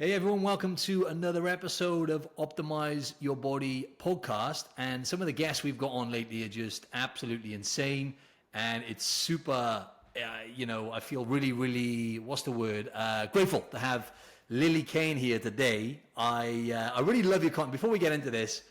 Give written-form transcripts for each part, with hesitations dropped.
Hey everyone, welcome to another episode of Optimize Your Body podcast. And some of the guests we've got on lately are just absolutely insane. And it's super, I feel really, grateful to have Lillie Kane here today. I really love your content. Before we get into this,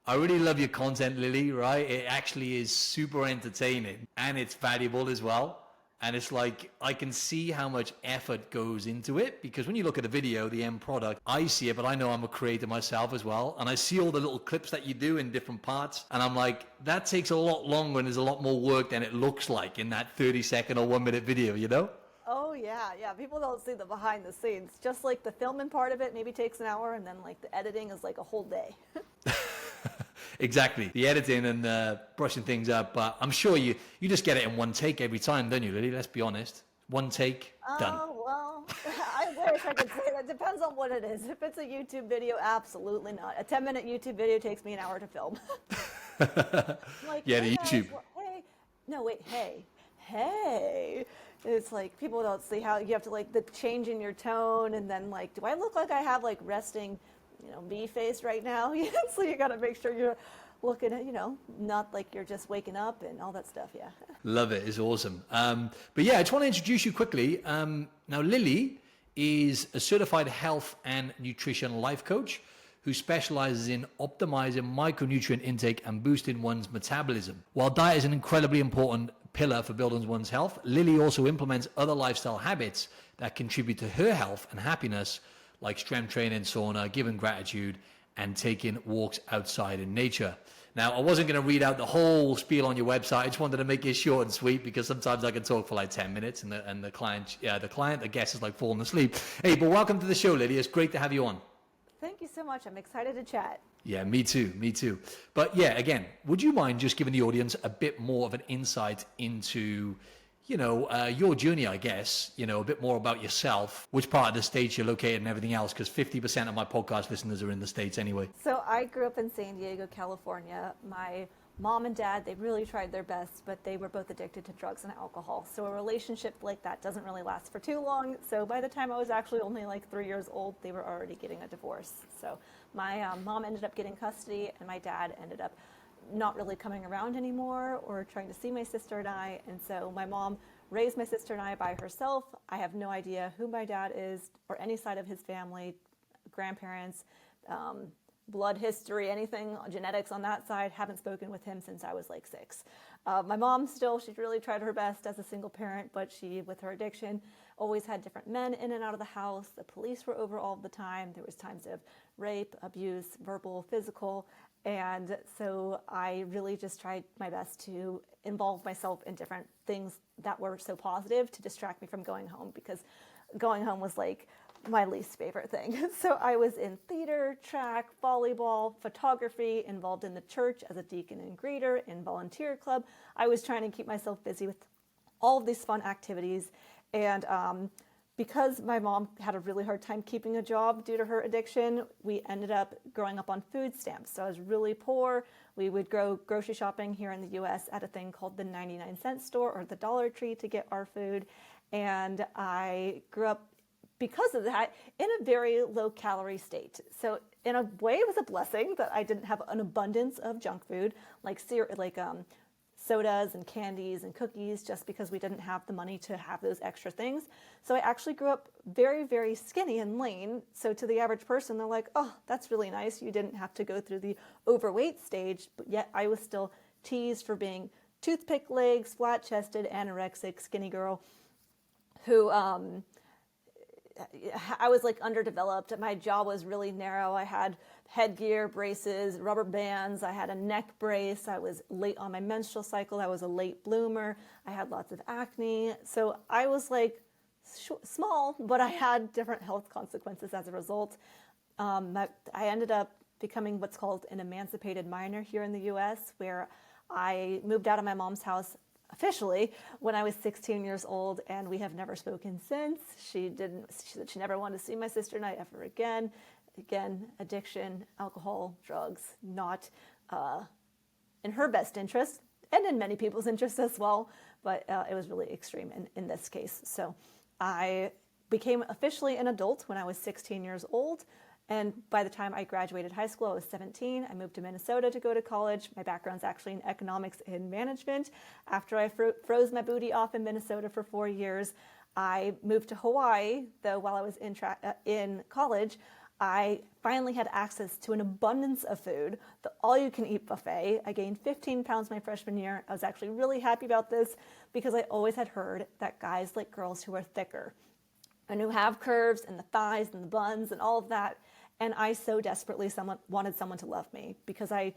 I really love your content, Lillie, right? It actually is super entertaining and it's valuable as well. And it's like, I can see how much effort goes into it because when you look at the video, the end product, I see it, but I know I'm a creator myself as well. And I see all the little clips that you do in different parts. And I'm like, that takes a lot longer and there's a lot more work than it looks like in that 30-second or 1-minute video, you know? Oh yeah. People don't see the behind the scenes. Just like the filming part of it maybe takes an hour, and then like the editing is like a whole day. Exactly. The editing and brushing things up. But I'm sure you just get it in one take every time, don't you, Lillie? Let's be honest. One take, done. Oh, well, I wish I could say that. Depends on what it is. If it's a YouTube video, absolutely not. A 10-minute YouTube video takes me an hour to film. Like, Yeah, hey the guys, YouTube. hey. No, wait, hey. It's like people don't see how you have to like the change in your tone, and then like, do I look like I have like resting, bee face right now? So you got to make sure you're looking at, not like you're just waking up and all that stuff. Yeah. Love it. It's awesome. But yeah, I just want to introduce you quickly. Now, Lillie is a certified health and nutrition life coach who specializes in optimizing micronutrient intake and boosting one's metabolism. While diet is an incredibly important pillar for building one's health, Lillie also implements other lifestyle habits that contribute to her health and happiness, like strength training, sauna, giving gratitude, and taking walks outside in nature. Now, I wasn't going to read out the whole spiel on your website. I just wanted to make it short and sweet because sometimes I can talk for like 10 minutes and the guest is like falling asleep. Hey, but welcome to the show, Lillie. It's great to have you on. Thank you so much. I'm excited to chat. Yeah, me too. But yeah, again, would you mind just giving the audience a bit more of an insight into, your journey, I guess, a bit more about yourself, which part of the States you're located and everything else, because 50% of my podcast listeners are in the States anyway. So I grew up in San Diego, California. My mom and dad, they really tried their best, but they were both addicted to drugs and alcohol. So a relationship like that doesn't really last for too long. So by the time I was actually only like 3 years old, they were already getting a divorce. So my mom ended up getting custody, and my dad ended up not really coming around anymore or trying to see my sister and I. And so my mom raised my sister and I by herself. I have no idea who my dad is or any side of his family, grandparents, blood history, anything, genetics on that side. Haven't spoken with him since I was like 6. My mom she really tried her best as a single parent, but she, with her addiction, always had different men in and out of the house. The police were over all the time. There was times of rape, abuse, verbal, physical. And so I really just tried my best to involve myself in different things that were so positive to distract me from going home, because going home was like my least favorite thing. So I was in theater, track, volleyball, photography, involved in the church as a deacon and greeter, in volunteer club. I was trying to keep myself busy with all of these fun activities. And because my mom had a really hard time keeping a job due to her addiction, we ended up growing up on food stamps. So I was really poor. We would go grocery shopping here in the US at a thing called the 99-cent store or the Dollar Tree to get our food. And I grew up, because of that, in a very low-calorie state. So in a way, it was a blessing that I didn't have an abundance of junk food, like sodas and candies and cookies, just because we didn't have the money to have those extra things. So I actually grew up very, very skinny and lean. So to the average person, they're like, oh, that's really nice. You didn't have to go through the overweight stage, but yet I was still teased for being toothpick legs, flat-chested, anorexic, skinny girl who I was like underdeveloped. My jaw was really narrow. I had headgear, braces, rubber bands. I had a neck brace. I was late on my menstrual cycle. I was a late bloomer. I had lots of acne. So I was like small, but I had different health consequences as a result. I ended up becoming what's called an emancipated minor here in the US, where I moved out of my mom's house officially when I was 16 years old, and we have never spoken since. She said she never wanted to see my sister and I ever again. Again, addiction, alcohol, drugs, not in her best interest, and in many people's interest as well, but it was really extreme in this case. So I became officially an adult when I was 16 years old. And by the time I graduated high school, I was 17. I moved to Minnesota to go to college. My background's actually in economics and management. After I froze my booty off in Minnesota for 4 years, I moved to Hawaii, though while I was in college, I finally had access to an abundance of food, the all-you-can-eat buffet. I gained 15 pounds my freshman year. I was actually really happy about this because I always had heard that guys like girls who are thicker and who have curves and the thighs and the buns and all of that. And I so desperately wanted someone to love me because I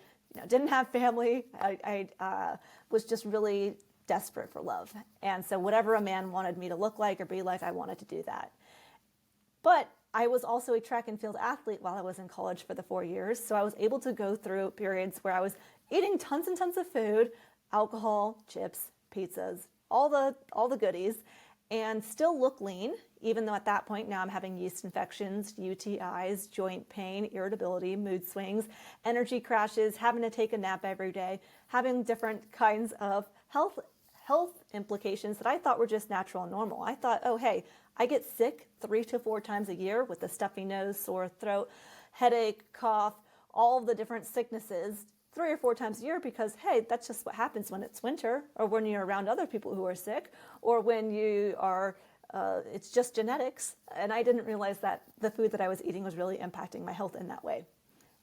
didn't have family. I was just really desperate for love. And so whatever a man wanted me to look like or be like, I wanted to do that. But I was also a track and field athlete while I was in college for the 4 years. So I was able to go through periods where I was eating tons and tons of food, alcohol, chips, pizzas, all the goodies, and still look lean, even though at that point now I'm having yeast infections, UTIs, joint pain, irritability, mood swings, energy crashes, having to take a nap every day, having different kinds of health implications that I thought were just natural and normal. I thought, oh, hey, I get sick 3 to 4 times a year with a stuffy nose, sore throat, headache, cough, all the different sicknesses 3 or 4 times a year because, hey, that's just what happens when it's winter or when you're around other people who are sick or when you are, it's just genetics. And I didn't realize that the food that I was eating was really impacting my health in that way.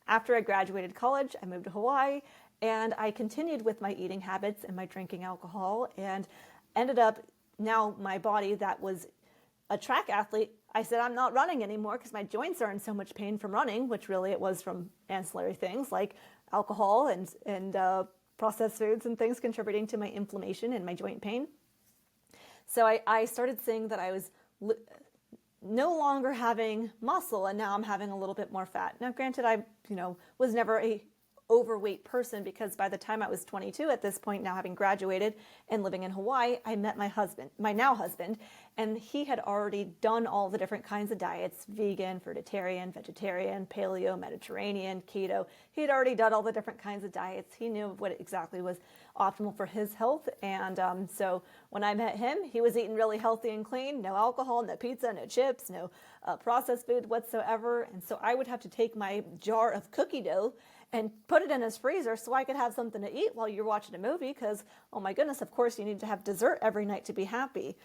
After I graduated college, I moved to Hawaii and I continued with my eating habits and my drinking alcohol and ended up now my body that was a track athlete. I said, I'm not running anymore because my joints are in so much pain from running, which really it was from ancillary things like alcohol and processed foods and things contributing to my inflammation and my joint pain. So I started seeing that I was no longer having muscle and now I'm having a little bit more fat. Now, granted, I was never a overweight person because by the time I was 22 at this point, now having graduated and living in Hawaii, I met my now husband, and he had already done all the different kinds of diets, vegan, fruitarian, vegetarian, paleo, Mediterranean, keto. He had already done all the different kinds of diets. He knew what exactly was optimal for his health. And so when I met him, he was eating really healthy and clean, no alcohol, no pizza, no chips, no processed food whatsoever. And so I would have to take my jar of cookie dough and put it in his freezer so I could have something to eat while you're watching a movie because, oh my goodness, of course you need to have dessert every night to be happy.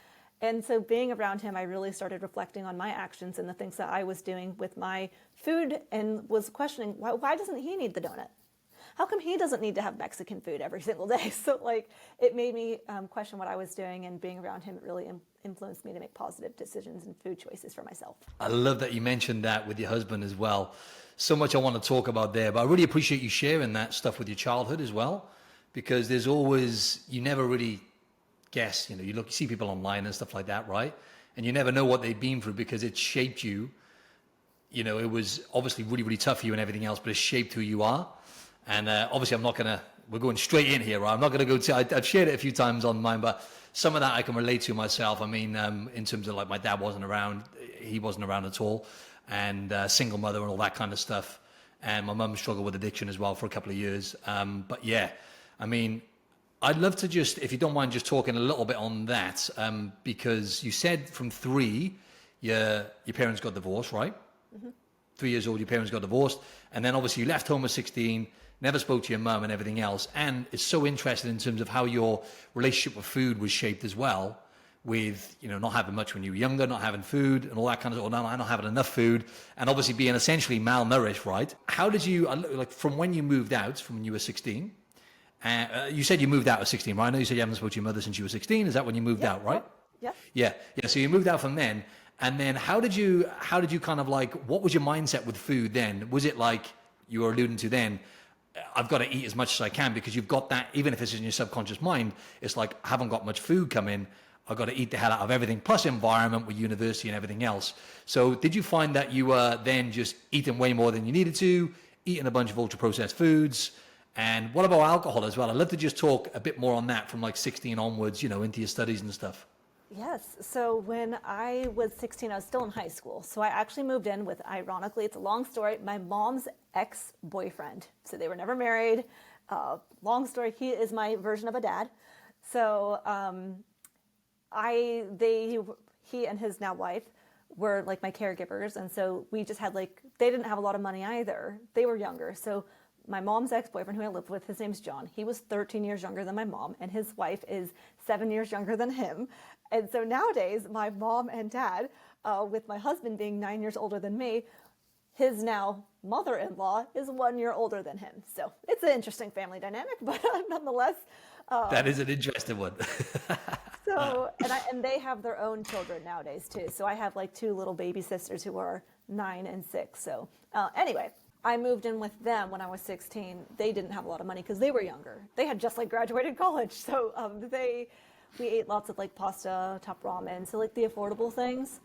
And so being around him, I really started reflecting on my actions and the things that I was doing with my food and was questioning, why doesn't he need the donut? How come he doesn't need to have Mexican food every single day? So it made me question what I was doing, and being around him, it really influenced me to make positive decisions and food choices for myself. I love that you mentioned that with your husband as well. So much I want to talk about there, but I really appreciate you sharing that stuff with your childhood as well, because there's always, you never really guess, you see people online and stuff like that, right? And you never know what they've been through because it shaped you. It was obviously really, really tough for you and everything else, but it shaped who you are. And obviously we're going straight in here, right? I'm not going to go I've shared it a few times on mine, but some of that I can relate to myself. I mean, in terms of my dad wasn't around, he wasn't around at all, and single mother and all that kind of stuff. And my mum struggled with addiction as well for a couple of years. But yeah, I mean, I'd love to just, if you don't mind, just talking a little bit on that, because you said from 3, your parents got divorced, right? Mm-hmm. 3 years old, your parents got divorced, and then obviously you left home at 16, never spoke to your mum and everything else. And it's so interesting in terms of how your relationship with food was shaped as well, with not having much when you were younger, not having food and all that kind of, or not having enough food, and obviously being essentially malnourished, right? How did you, from when you moved out, from when you were 16, you said you moved out at 16, right? I know you said you haven't spoken to your mother since you were 16. Is that when you moved out, right? Yeah. So you moved out from then. And then how did you kind of what was your mindset with food then? Was it like you were alluding to then, I've got to eat as much as I can, because you've got that, even if it's in your subconscious mind, it's like, I haven't got much food coming, I've got to eat the hell out of everything, plus environment with university and everything else. So did you find that you were then just eating way more than you needed to, eating a bunch of ultra processed foods? And what about alcohol as well? I'd love to just talk a bit more on that from 16 onwards, into your studies and stuff. Yes. So when I was 16, I was still in high school. So I actually moved in with, ironically, it's a long story, my mom's ex-boyfriend. So they were never married. Long story, he is my version of a dad. So he and his now wife were like my caregivers. And so we just had like, they didn't have a lot of money either. They were younger. So my mom's ex-boyfriend, who I lived with, his name's John. He was 13 years younger than my mom, and his wife is 7 years younger than him. And so nowadays, my mom and dad, with my husband being 9 years older than me, his now mother-in-law is 1 year older than him. So it's an interesting family dynamic, but nonetheless. That is an interesting one. So, and they have their own children nowadays too. So I have like 2 little baby sisters who are 9 and 6. So anyway, I moved in with them when I was 16. They didn't have a lot of money because they were younger. They had just like graduated college. So we ate lots of like pasta, top ramen. So like the affordable things,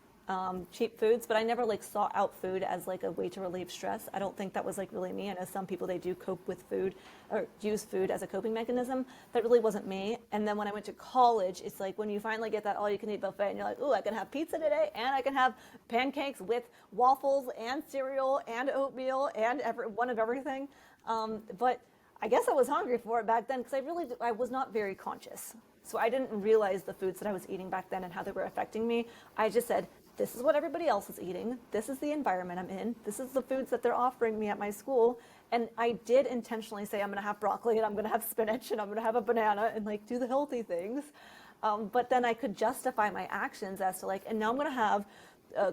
cheap foods, but I never like sought out food as like a way to relieve stress. I don't think that was like really me. I know some people, they do cope with food or use food as a coping mechanism. That really wasn't me. And then when I went to college, it's like when you finally get that all you can eat buffet and you're like, oh, I can have pizza today and I can have pancakes with waffles and cereal and oatmeal and one of everything. But I guess I was hungry for it back then because I was not very conscious. So I didn't realize the foods that I was eating back then and how they were affecting me. I just said, this is what everybody else is eating. This is the environment I'm in. This is the foods that they're offering me at my school. And I did intentionally say, I'm going to have broccoli and I'm going to have spinach and I'm going to have a banana and like do the healthy things. But then I could justify my actions as to like, and now I'm going to have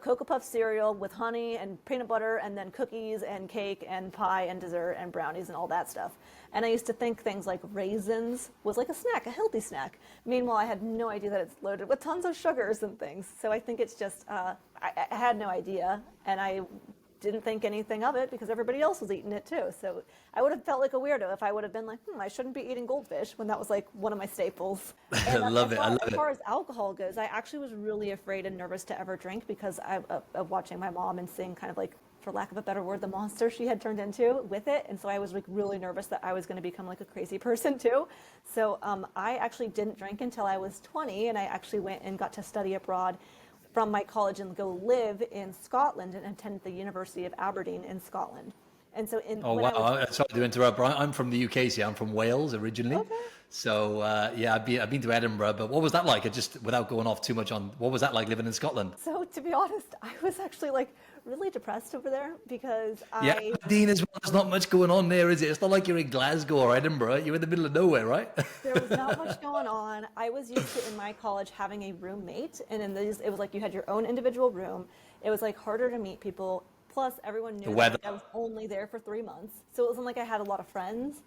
Cocoa Puff cereal with honey and peanut butter and then cookies and cake and pie and dessert and brownies and all that stuff. And I used to think things like raisins was like a snack, a healthy snack. Meanwhile, I had no idea that it's loaded with tons of sugars and things. So I think it's just, I had no idea and I didn't think anything of it because everybody else was eating it too. So I would have felt like a weirdo if I would have been like, I shouldn't be eating goldfish when that was like one of my staples. And I love it. As far as alcohol goes, I actually was really afraid and nervous to ever drink because of watching my mom and seeing kind of like, for lack of a better word, the monster she had turned into with it. And so I was like really nervous that I was going to become like a crazy person too. So I actually didn't drink until I was 20 and I actually went and got to study abroad from my college and go live in Scotland and attend the University of Aberdeen in Scotland. And so Oh, wow. Sorry to interrupt. I'm from the UK, see, I'm from Wales originally. Okay. So, yeah, I've been to Edinburgh, but what was that like? Without going off too much on, what was that like living in Scotland? So to be honest, I was actually like really depressed over there because Yeah, Aberdeen as well. There's not much going on there, is it? It's not like you're in Glasgow or Edinburgh. You're in the middle of nowhere, right? There was not much going on. I was used to, in my college, having a roommate. And in these, it was like you had your own individual room. It was like harder to meet people. Plus, everyone knew that I was only there for 3 months. So it wasn't like I had a lot of friends.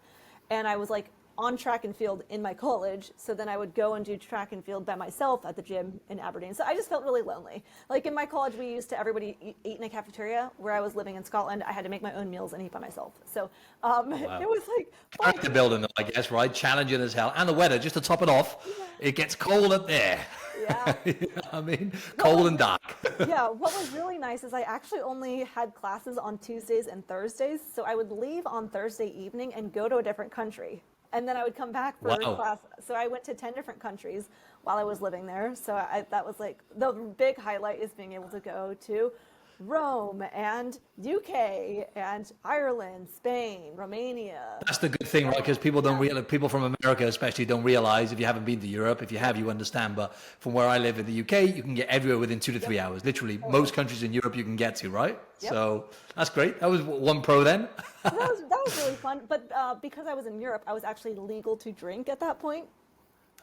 And I was like on track and field in my college. So then I would go and do track and field by myself at the gym in Aberdeen. So I just felt really lonely. Like in my college, we used to everybody eat in a cafeteria. Where I was living in Scotland, I had to make my own meals and eat by myself. So wow. It was like character building, I guess, right? Challenging as hell. And the weather, just to top it off, it gets cold up there. Yeah. You know what I mean? Cold and dark. Yeah, what was really nice is I actually only had classes on Tuesdays and Thursdays. So I would leave on Thursday evening and go to a different country. And then I would come back for a class. So I went to 10 different countries while I was living there. So that was like the big highlight is being able to go to Rome and UK and Ireland, Spain, Romania. That's the good thing, right? Because people don't realize, people from America especially don't realize, if you haven't been to Europe, if you have, you understand. But from where I live in the UK, you can get everywhere within 2 to 3 hours. Literally, most countries in Europe you can get to, right? Yep. So that's great. That was one pro then. that was really fun. But because I was in Europe, I was actually legal to drink at that point.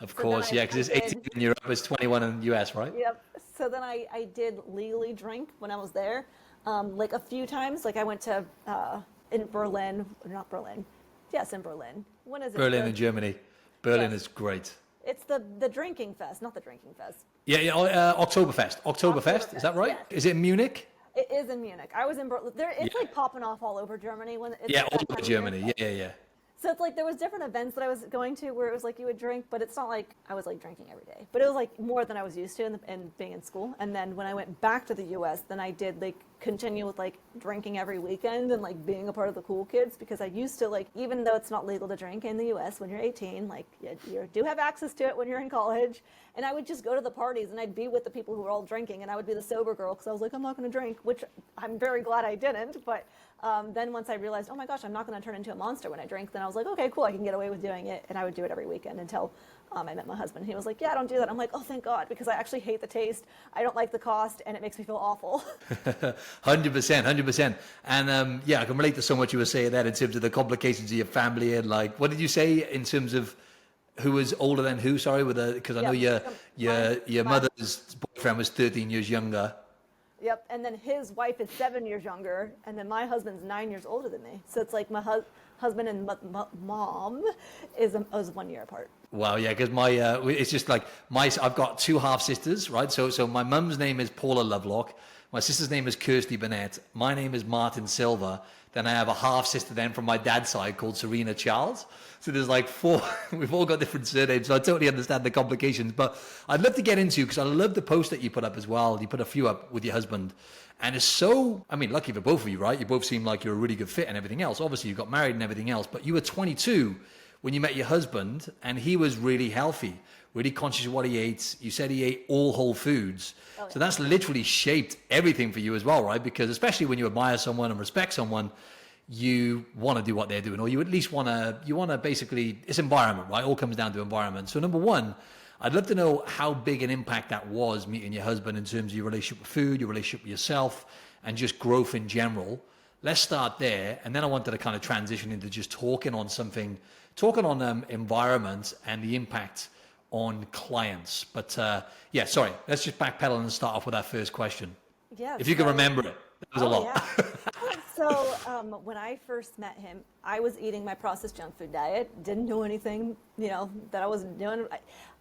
Of course, yeah, because it's 18 in Europe, it's 21 in the US, right? Yep. So then I did legally drink when I was there, like a few times. Like I went to in Berlin, not Berlin. Yes, in Berlin. When is it? Berlin in Germany. Berlin is great. It's the drinking fest, not the drinking fest. Yeah, Oktoberfest. Oktoberfest, is that right? Yes. Is it in Munich? It is in Munich. I was in Berlin. It's like popping off all over Germany when it's all over Germany. Yeah. So it's like there was different events that I was going to where it was like you would drink, but it's not like I was like drinking every day. But it was like more than I was used to in being in school. And then when I went back to the U.S., then I did like continue with like drinking every weekend and like being a part of the cool kids, because I used to, like, even though it's not legal to drink in the US when you're 18, like you do have access to it when you're in college, and I would just go to the parties and I'd be with the people who were all drinking, and I would be the sober girl because I was like, I'm not going to drink, which I'm very glad I didn't. But then once I realized, oh my gosh, I'm not going to turn into a monster when I drink, then I was like, okay, cool, I can get away with doing it. And I would do it every weekend until I met my husband. He was like, yeah, don't do that. I'm like, oh, thank God, because I actually hate the taste. I don't like the cost, and it makes me feel awful. 100%, 100%. And yeah, I can relate to so much you were saying there in terms of the complications of your family. And like, what did you say in terms of who was older than who? Sorry, because I know your mother's boyfriend was 13 years younger. Yep, and then his wife is 7 years younger, and then my husband's 9 years older than me. So it's like my husband and mom is 1 year apart. Wow, yeah, because it's just like I've got two half sisters, right? So my mum's name is Paula Lovelock, my sister's name is Kirsty Burnett, my name is Martin Silva. Then I have a half sister then from my dad's side called Serena Charles. So there's like four. We've all got different surnames, so I totally understand the complications. But I'd love to get into, because I love the post that you put up as well. You put a few up with your husband, and it's so, I mean, lucky for both of you, right? You both seem like you're a really good fit and everything else. Obviously, you got married and everything else, but you were 22 when you met your husband, and he was really healthy, really conscious of what he ate. You said he ate all whole foods. Oh, yeah. So that's literally shaped everything for you as well, right? Because especially when you admire someone and respect someone, you want to do what they're doing, or you at least want to basically, it's environment, right? It all comes down to environment. So number one, I'd love to know how big an impact that was, meeting your husband, in terms of your relationship with food, your relationship with yourself, and just growth in general. Let's start there. And then I wanted to kind of transition into just talking on environment and the impact on clients. But yeah, sorry, let's just backpedal and start off with that first question. Yeah. If you can remember it. That was a lot. Yeah. So when I first met him, I was eating my processed junk food diet. Didn't know anything, that I wasn't doing.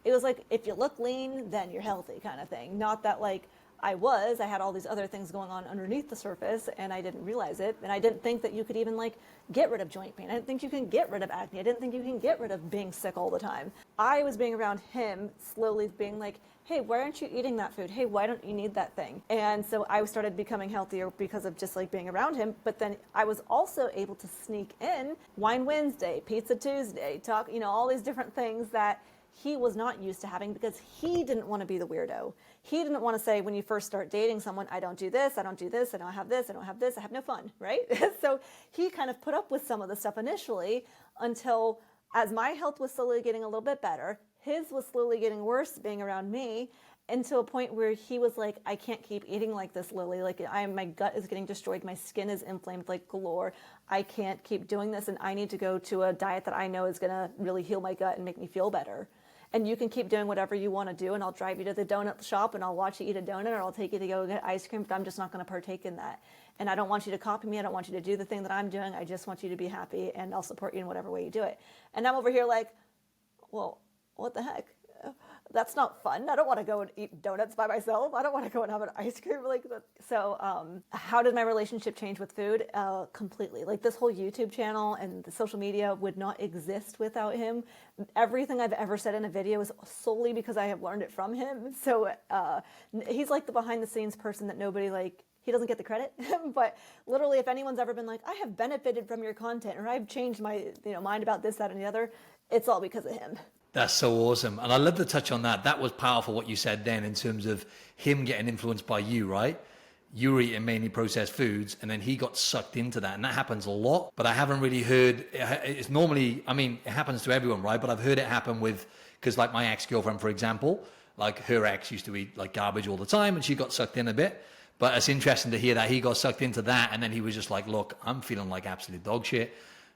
It was like, if you look lean, then you're healthy kind of thing. Not that like I had all these other things going on underneath the surface, and I didn't realize it. And I didn't think that you could even like get rid of joint pain. I didn't think you can get rid of acne. I didn't think you can get rid of being sick all the time. I was being around him, slowly being like, hey, why aren't you eating that food? Hey, why don't you need that thing? And so I started becoming healthier because of just like being around him. But then I was also able to sneak in Wine Wednesday, Pizza Tuesday, all these different things that he was not used to having, because he didn't want to be the weirdo. He didn't want to say, when you first start dating someone, I don't do this, I don't do this, I don't have this, I don't have this, I have no fun, right? So he kind of put up with some of the stuff initially, until as my health was slowly getting a little bit better, his was slowly getting worse being around me, and to a point where he was like, I can't keep eating like this, Lily. Like, my gut is getting destroyed. My skin is inflamed like galore. I can't keep doing this, and I need to go to a diet that I know is going to really heal my gut and make me feel better. And you can keep doing whatever you want to do, and I'll drive you to the donut shop, and I'll watch you eat a donut, or I'll take you to go get ice cream, but I'm just not going to partake in that. And I don't want you to copy me. I don't want you to do the thing that I'm doing. I just want you to be happy, and I'll support you in whatever way you do it. And I'm over here like, well, what the heck? That's not fun. I don't want to go and eat donuts by myself. I don't want to go and have an ice cream like that. So how did my relationship change with food? Completely. Like, this whole YouTube channel and the social media would not exist without him. Everything I've ever said in a video is solely because I have learned it from him. So he's like the behind the scenes person that nobody he doesn't get the credit, but literally, if anyone's ever been like, I have benefited from your content, or I've changed my mind about this, that, and the other, it's all because of him. That's so awesome. And I love to touch on that. That was powerful what you said then, in terms of him getting influenced by you, right? You were eating mainly processed foods, and then he got sucked into that. And that happens a lot, but I haven't really heard, it's normally, it happens to everyone, right? But I've heard it happen because like my ex-girlfriend, for example, like her ex used to eat like garbage all the time, and she got sucked in a bit. But it's interesting to hear that he got sucked into that, and then he was just like, look, I'm feeling like absolute dog shit.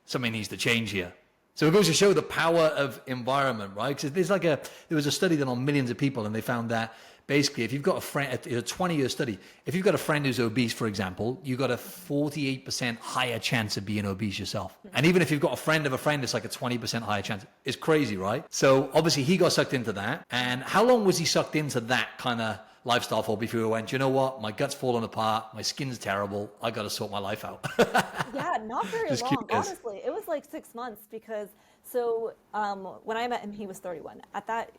Something needs to change here. So it goes to show the power of environment, right? Because there was a study done on millions of people, and they found that basically if you've got a friend, it's a 20-year study, if you've got a friend who's obese, for example, you've got a 48% higher chance of being obese yourself. And even if you've got a friend of a friend, it's like a 20% higher chance. It's crazy, right? So obviously he got sucked into that. And how long was he sucked into that kind of lifestyle for before he went, you know what, my gut's falling apart, my skin's terrible, I got to sort my life out? Yeah, not very Just long, curious. honestly. It was like 6 months, because when I met him, he was 31. At that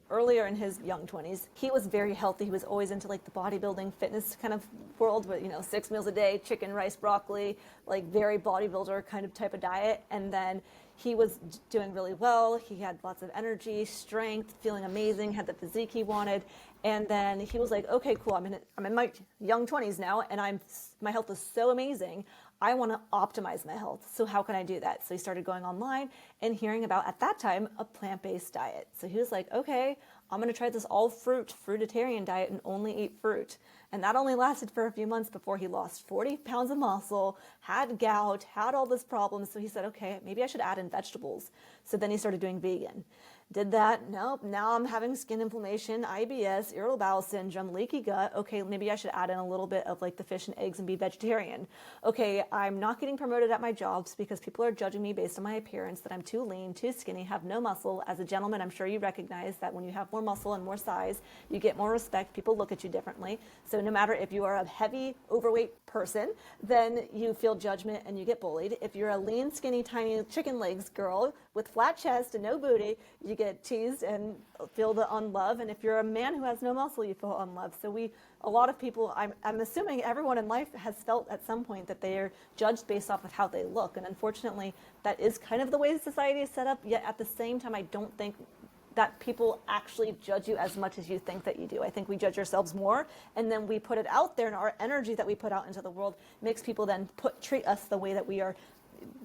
earlier in his young 20s. He was very healthy. He was always into like the bodybuilding fitness kind of world, but 6 meals a day, chicken, rice, broccoli, like very bodybuilder kind of type of diet. And then he was doing really well. He had lots of energy, strength, feeling amazing, had the physique he wanted. And then he was like, okay, cool. I'm in my young 20s now, and my health is so amazing. I want to optimize my health. So how can I do that? So he started going online and hearing about, at that time, a plant-based diet. So he was like, okay, I'm going to try this all fruitarian diet and only eat fruit. And that only lasted for a few months before he lost 40 pounds of muscle, had gout, had all this problems. So he said, okay, maybe I should add in vegetables. So then he started doing vegan. Did that? Nope. Now I'm having skin inflammation, IBS, irritable bowel syndrome, leaky gut. Okay, maybe I should add in a little bit of like the fish and eggs and be vegetarian. Okay, I'm not getting promoted at my jobs because people are judging me based on my appearance, that I'm too lean, too skinny, have no muscle. As a gentleman, I'm sure you recognize that when you have more muscle and more size, you get more respect. People look at you differently. So no matter if you are a heavy, overweight person, then you feel judgment and you get bullied. If you're a lean, skinny, tiny chicken legs girl with flat chest and no booty, you get teased and feel the unlove. And if you're a man who has no muscle, you feel unloved. So a lot of people, I'm assuming everyone in life has felt at some point that they are judged based off of how they look. And unfortunately, that is kind of the way society is set up. Yet at the same time, I don't think that people actually judge you as much as you think that you do. I think we judge ourselves more, and then we put it out there, and our energy that we put out into the world makes people then treat us the way that we are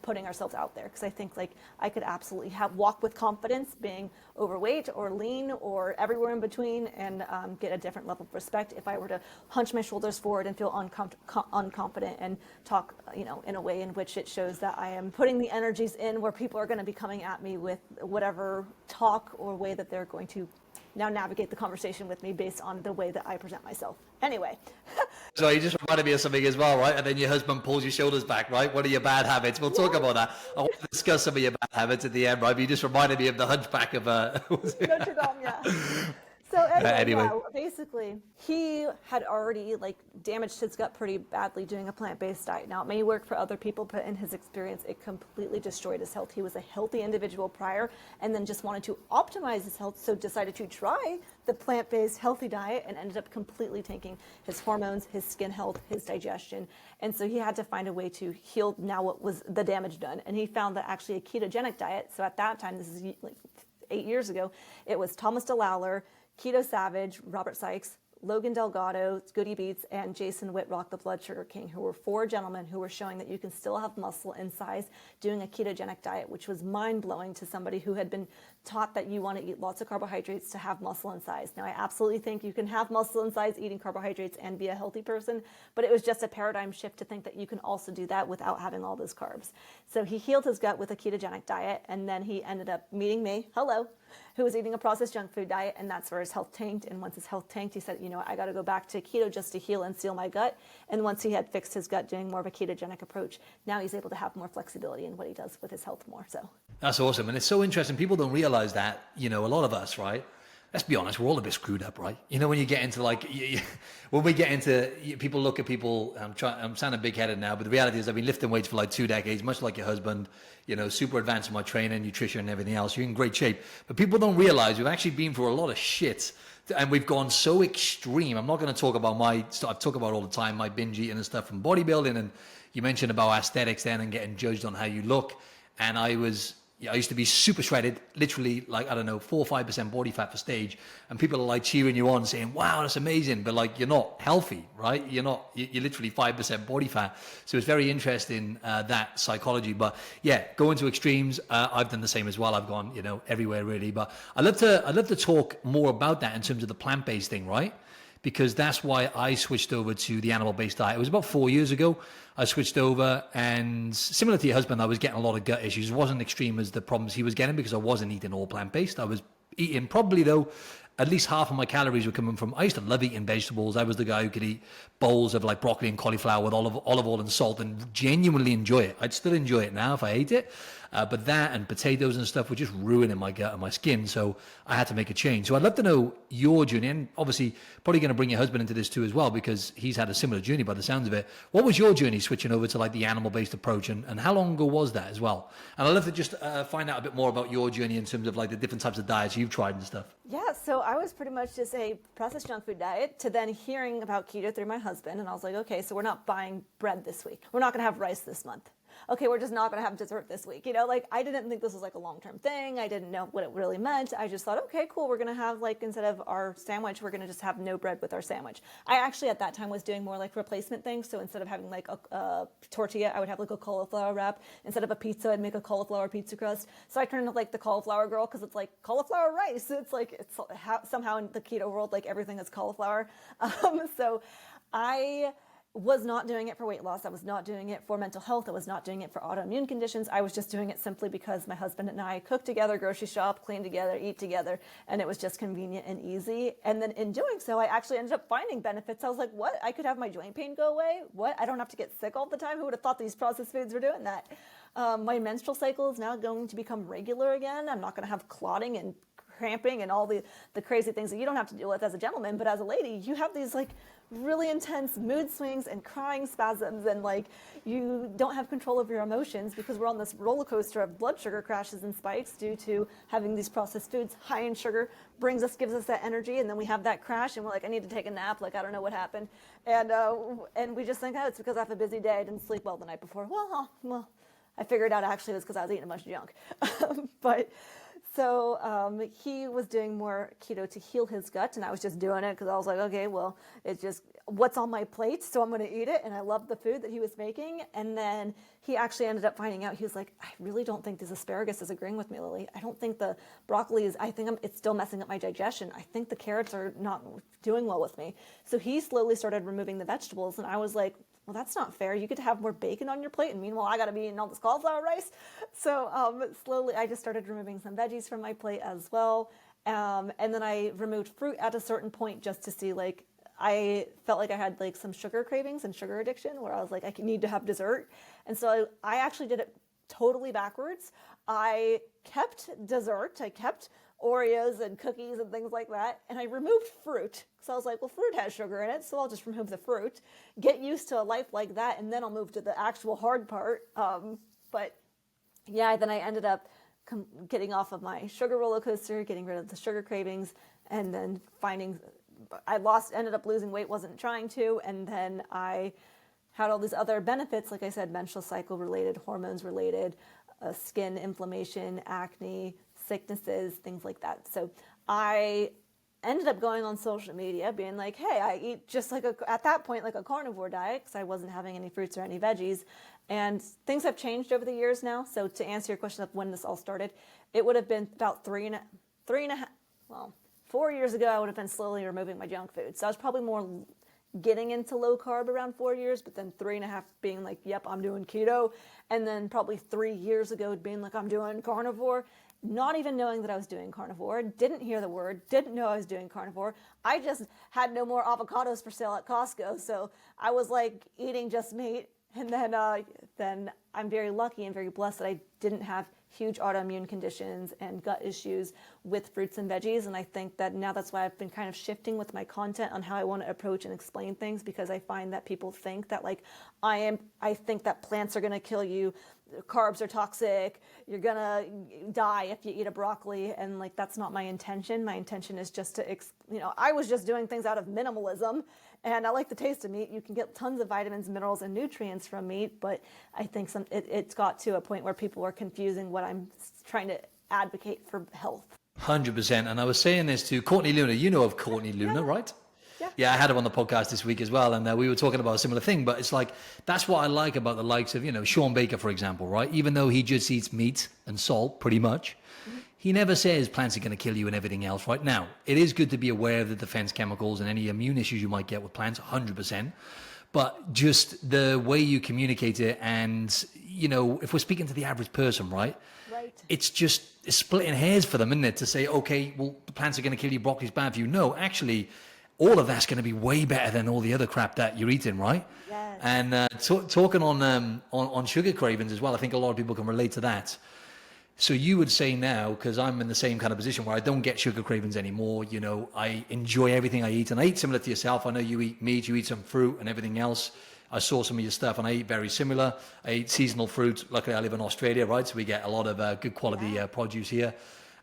putting ourselves out there. Because I think like I could absolutely walk with confidence being overweight or lean or everywhere in between, and get a different level of respect if I were to hunch my shoulders forward and feel unconfident and talk in a way in which it shows that I am putting the energies in where people are going to be coming at me with whatever talk or way that they're going to now navigate the conversation with me based on the way that I present myself. Anyway. So you just reminded me of something as well, right? And then your husband pulls your shoulders back, right? What are your bad habits? We'll talk about that. I want to discuss some of your bad habits at the end, right? But you just reminded me of the hunchback of Notre Dame, yeah. So anyway. Yeah, basically, he had already damaged his gut pretty badly doing a plant-based diet. Now, it may work for other people, but in his experience, it completely destroyed his health. He was a healthy individual prior, and then just wanted to optimize his health, so decided to try the plant-based healthy diet and ended up completely tanking his hormones, his skin health, his digestion. And so he had to find a way to heal now what was the damage done. And he found that actually a ketogenic diet, so at that time, this is 8 years ago, it was Thomas DeLauer, Keto Savage, Robert Sykes, Logan Delgado, Goody Beats, and Jason Whitrock, the Blood Sugar King, who were 4 gentlemen who were showing that you can still have muscle and size doing a ketogenic diet, which was mind-blowing to somebody who had been taught that you want to eat lots of carbohydrates to have muscle and size. Now, I absolutely think you can have muscle and size eating carbohydrates and be a healthy person, but it was just a paradigm shift to think that you can also do that without having all those carbs. So he healed his gut with a ketogenic diet, and then he ended up meeting me, who was eating a processed junk food diet, and that's where his health tanked. And once his health tanked, he said, I got to go back to keto just to heal and seal my gut. And once he had fixed his gut doing more of a ketogenic approach, now he's able to have more flexibility in what he does with his health more. So that's awesome. And it's so interesting. People don't realize that, a lot of us, right? Let's be honest, we're all a bit screwed up, right? When you get into when we get into, people look at people, I'm sounding big-headed now, but the reality is I've been lifting weights for 2 decades, much like your husband, super advanced in my training, nutrition, and everything else. You're in great shape. But people don't realize we've actually been through a lot of shit, and we've gone so extreme. I'm not going to talk about my stuff. I talk about all the time, my binge eating and stuff from bodybuilding, and you mentioned about aesthetics then and getting judged on how you look. And I used to be super shredded, literally 4 or 5% body fat for stage. And people are cheering you on saying, wow, that's amazing. But you're not healthy, right? You're literally 5% body fat. So it's very interesting, that psychology. But yeah, going to extremes, I've done the same as well. I've gone, everywhere really. But I'd love to talk more about that in terms of the plant-based thing, right? Because that's why I switched over to the animal-based diet. It was about 4 years ago. I switched over, and similar to your husband, I was getting a lot of gut issues. It wasn't extreme as the problems he was getting because I wasn't eating all plant-based. I was eating probably, though, at least half of my calories were coming from, I used to love eating vegetables. I was the guy who could eat bowls of broccoli and cauliflower with olive oil and salt and genuinely enjoy it. I'd still enjoy it now if I ate it. But that and potatoes and stuff were just ruining my gut and my skin. So I had to make a change. So I'd love to know your journey, and obviously probably going to bring your husband into this too as well, because he's had a similar journey by the sounds of it. What was your journey switching over to like the animal-based approach, and how long ago was that as well? And I'd love to just find out a bit more about your journey in terms of like the different types of diets you've tried and stuff. Yeah, so I was pretty much just a processed junk food diet to then hearing about keto through my husband. And I was like, okay, so we're not buying bread this week. We're not going to have rice this month. Okay, we're just not going to have dessert this week. You know, like I didn't think this was like a long-term thing. I didn't know what it really meant. I just thought, okay, cool. We're going to have like, instead of our sandwich, we're going to just have no bread with our sandwich. I actually at that time was doing more like replacement things. So instead of having like a tortilla, I would have like a cauliflower wrap. Instead of a pizza, I'd make a cauliflower pizza crust. So I turned into like the cauliflower girl because it's like cauliflower rice. It's like, it's somehow in the keto world, like everything is cauliflower. So I was not doing it for weight loss. I was not doing it for mental health. I was not doing it for autoimmune conditions. I was just doing it simply because my husband and I cook together, grocery shop, clean together, eat together, and it was just convenient and easy. And then in doing so, I actually ended up finding benefits. I was like, what? I could have my joint pain go away? What? I don't have to get sick all the time? Who would have thought these processed foods were doing that? My menstrual cycle is now going to become regular again. I'm not going to have clotting and cramping and all the crazy things that you don't have to deal with as a gentleman, but as a lady, you have these like really intense mood swings and crying spasms, and like you don't have control of your emotions because we're on this roller coaster of blood sugar crashes and spikes due to having these processed foods high in sugar gives us that energy, and then we have that crash and we're like, I need to take a nap, like I don't know what happened, and we just think, oh, it's because I have a busy day, I didn't sleep well the night before. Well, I figured out actually it was because I was eating a bunch of junk. But so he was doing more keto to heal his gut, and I was just doing it because I was like, okay, well, it's just what's on my plate, so I'm going to eat it. And I loved the food that he was making. And then he actually ended up finding out, he was like, I really don't think this asparagus is agreeing with me, Lillie. I don't think the broccoli is, it's still messing up my digestion. I think the carrots are not doing well with me. So he slowly started removing the vegetables, and I was like, well, that's not fair. You get to have more bacon on your plate, and meanwhile, I got to be eating all this cauliflower rice. So slowly, I just started removing some veggies from my plate as well. And then I removed fruit at a certain point just to see, like, I felt like I had like some sugar cravings and sugar addiction where I was like, I need to have dessert. And so I actually did it totally backwards. I kept dessert. I kept Oreos and cookies and things like that. And I removed fruit. So I was like, well, fruit has sugar in it, so I'll just remove the fruit, get used to a life like that, and then I'll move to the actual hard part. But yeah, then I ended up getting off of my sugar roller coaster, getting rid of the sugar cravings, and then ended up losing weight, wasn't trying to, and then I had all these other benefits, like I said, menstrual cycle related, hormones related, skin inflammation, acne, sicknesses, things like that. So I ended up going on social media being like, hey, I eat just like at that point, like a carnivore diet, because I wasn't having any fruits or any veggies. And things have changed over the years now. So to answer your question of when this all started, it would have been about 4 years ago, I would have been slowly removing my junk food. So I was probably more getting into low carb around 4 years, but then 3.5 being like, yep, I'm doing keto. And then probably 3 years ago being like, I'm doing carnivore. Not even knowing that I was doing carnivore, didn't hear the word, didn't know I was doing carnivore. I just had no more avocados for sale at Costco, so I was like eating just meat. And then I'm very lucky and very blessed that I didn't have huge autoimmune conditions and gut issues with fruits and veggies. And I think that now that's why I've been kind of shifting with my content on how I want to approach and explain things, because I find that people think that like I think that plants are going to kill you, carbs are toxic, you're going to die if you eat a broccoli. And like, that's not my intention. My intention is just to, I was just doing things out of minimalism, and I like the taste of meat. You can get tons of vitamins, minerals, and nutrients from meat, but I think it's got to a point where people are confusing what I'm trying to advocate for health. 100%. And I was saying this to Courtney Luna. You know of Courtney Luna, right? Yeah, I had him on the podcast this week as well, and we were talking about a similar thing. But it's like, that's what I like about the likes of, Sean Baker, for example, right? Even though he just eats meat and salt, pretty much, he never says plants are going to kill you and everything else. Right now, it is good to be aware of the defense chemicals and any immune issues you might get with plants, 100%. But just the way you communicate it, and if we're speaking to the average person, right? It's splitting hairs for them, isn't it? To say, okay, well, the plants are going to kill you, broccoli's bad for you. No, actually, all of that's going to be way better than all the other crap that you're eating, right? Yes. And talking on sugar cravings as well, I think a lot of people can relate to that. So you would say now, because I'm in the same kind of position where I don't get sugar cravings anymore, you know, I enjoy everything I eat, and I eat similar to yourself. I know you eat meat, you eat some fruit and everything else. I saw some of your stuff and I eat very similar. I eat seasonal fruit. Luckily I live in Australia, right? So we get a lot of good quality produce here.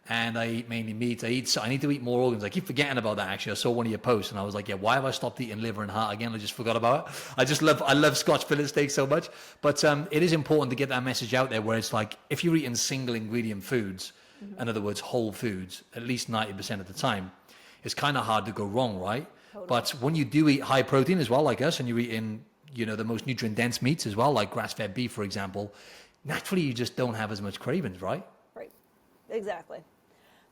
And I eat mainly meat. I need to eat more organs. I keep forgetting about that. Actually, I saw one of your posts and I was like, yeah, why have I stopped eating liver and heart again? I just forgot about it. I love Scotch fillet steak so much. But it is important to get that message out there where it's like, if you're eating single ingredient foods, in other words, whole foods, at least 90% of the time, it's kind of hard to go wrong, right? Totally. But when you do eat high protein as well, like us, and you're eating, you know, the most nutrient dense meats as well, like grass-fed beef, for example, naturally you just don't have as much cravings, right? Right. Exactly.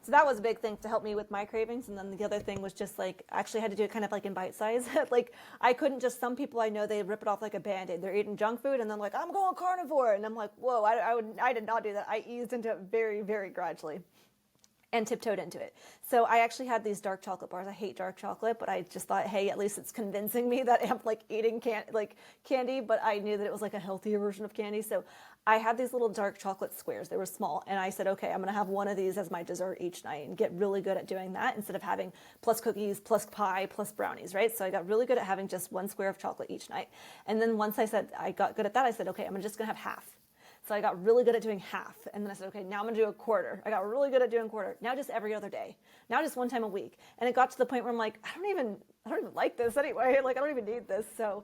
So that was a big thing to help me with my cravings. And then the other thing was just like, actually had to do it kind of like in bite size. Like I couldn't just, some people I know, they rip it off like a Band-Aid. They're eating junk food and then like, I'm going carnivore. And I'm like, whoa, I did not do that. I eased into it very, very gradually and tiptoed into it. So I actually had these dark chocolate bars. I hate dark chocolate, but I just thought, hey, at least it's convincing me that I'm like eating candy, but I knew that it was like a healthier version of candy. So I had these little dark chocolate squares. They were small. And I said, okay, I'm going to have one of these as my dessert each night and get really good at doing that instead of having plus cookies, plus pie, plus brownies, right? So I got really good at having just one square of chocolate each night. And then once I got good at that, I said, okay, I'm just going to have half. So I got really good at doing half. And then I said, okay, now I'm going to do a quarter. I got really good at doing quarter. Now just every other day. Now just one time a week. And it got to the point where I'm like, I don't even like this anyway. Like, I don't even need this. So,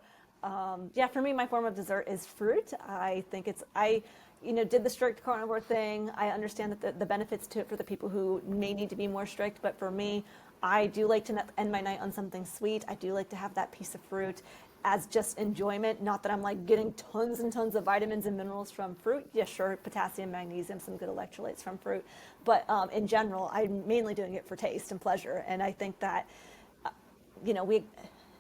yeah, for me, my form of dessert is fruit. I think I did the strict carnivore thing. I understand that the benefits to it for the people who may need to be more strict. But for me, I do like to end my night on something sweet. I do like to have that piece of fruit as just enjoyment, not that I'm like getting tons and tons of vitamins and minerals from fruit. Yeah, sure, potassium, magnesium, some good electrolytes from fruit. But in general, I'm mainly doing it for taste and pleasure. And I think that,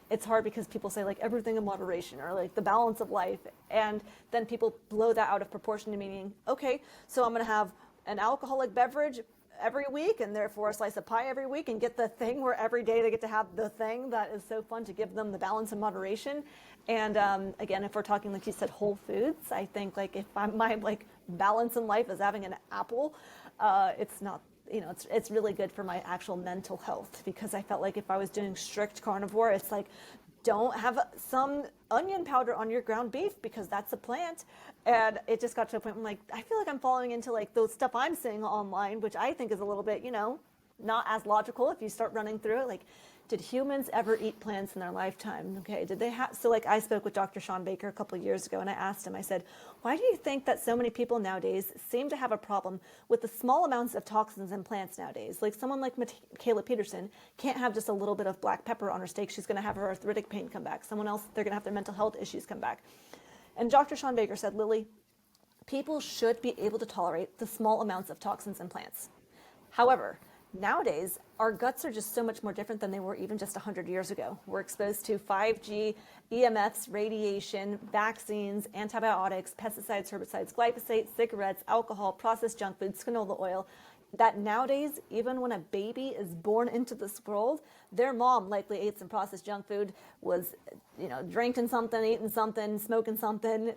it's hard because people say like everything in moderation or like the balance of life. And then people blow that out of proportion to meaning, okay, so I'm going to have an alcoholic beverage every week and therefore a slice of pie every week and get the thing where every day they get to have the thing that is so fun to give them the balance and moderation. And again, if we're talking, like you said, whole foods, I think like if my like balance in life is having an apple, it's not, it's really good for my actual mental health, because I felt like if I was doing strict carnivore, it's like, don't have some onion powder on your ground beef because that's a plant. And it just got to a point where I'm like, I feel like I'm falling into like those stuff I'm seeing online, which I think is a little bit, not as logical if you start running through it. Like, did humans ever eat plants in their lifetime? Okay, did they have, so like I spoke with Dr. Sean Baker a couple of years ago and I asked him, I said, why do you think that so many people nowadays seem to have a problem with the small amounts of toxins in plants nowadays? Like someone like Michaela Peterson can't have just a little bit of black pepper on her steak. She's gonna have her arthritic pain come back. Someone else, they're gonna have their mental health issues come back. And Dr. Sean Baker said, Lillie, people should be able to tolerate the small amounts of toxins in plants. However, nowadays, our guts are just so much more different than they were even just 100 years ago. We're exposed to 5G, EMFs, radiation, vaccines, antibiotics, pesticides, herbicides, glyphosate, cigarettes, alcohol, processed junk food, canola oil, that nowadays, even when a baby is born into this world, their mom likely ate some processed junk food, was, drinking something, eating something, smoking something.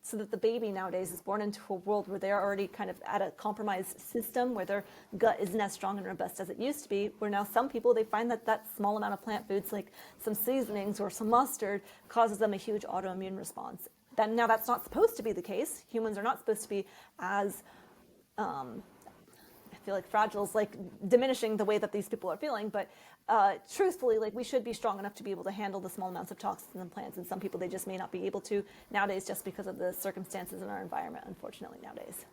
So that the baby nowadays is born into a world where they're already kind of at a compromised system, where their gut isn't as strong and robust as it used to be, where now some people, they find that small amount of plant foods, like some seasonings or some mustard, causes them a huge autoimmune response. Now that's not supposed to be the case. Humans are not supposed to be as, I feel like fragile is like diminishing the way that these people are feeling, but truthfully, like we should be strong enough to be able to handle the small amounts of toxins in plants, and some people, they just may not be able to nowadays just because of the circumstances in our environment, unfortunately, nowadays.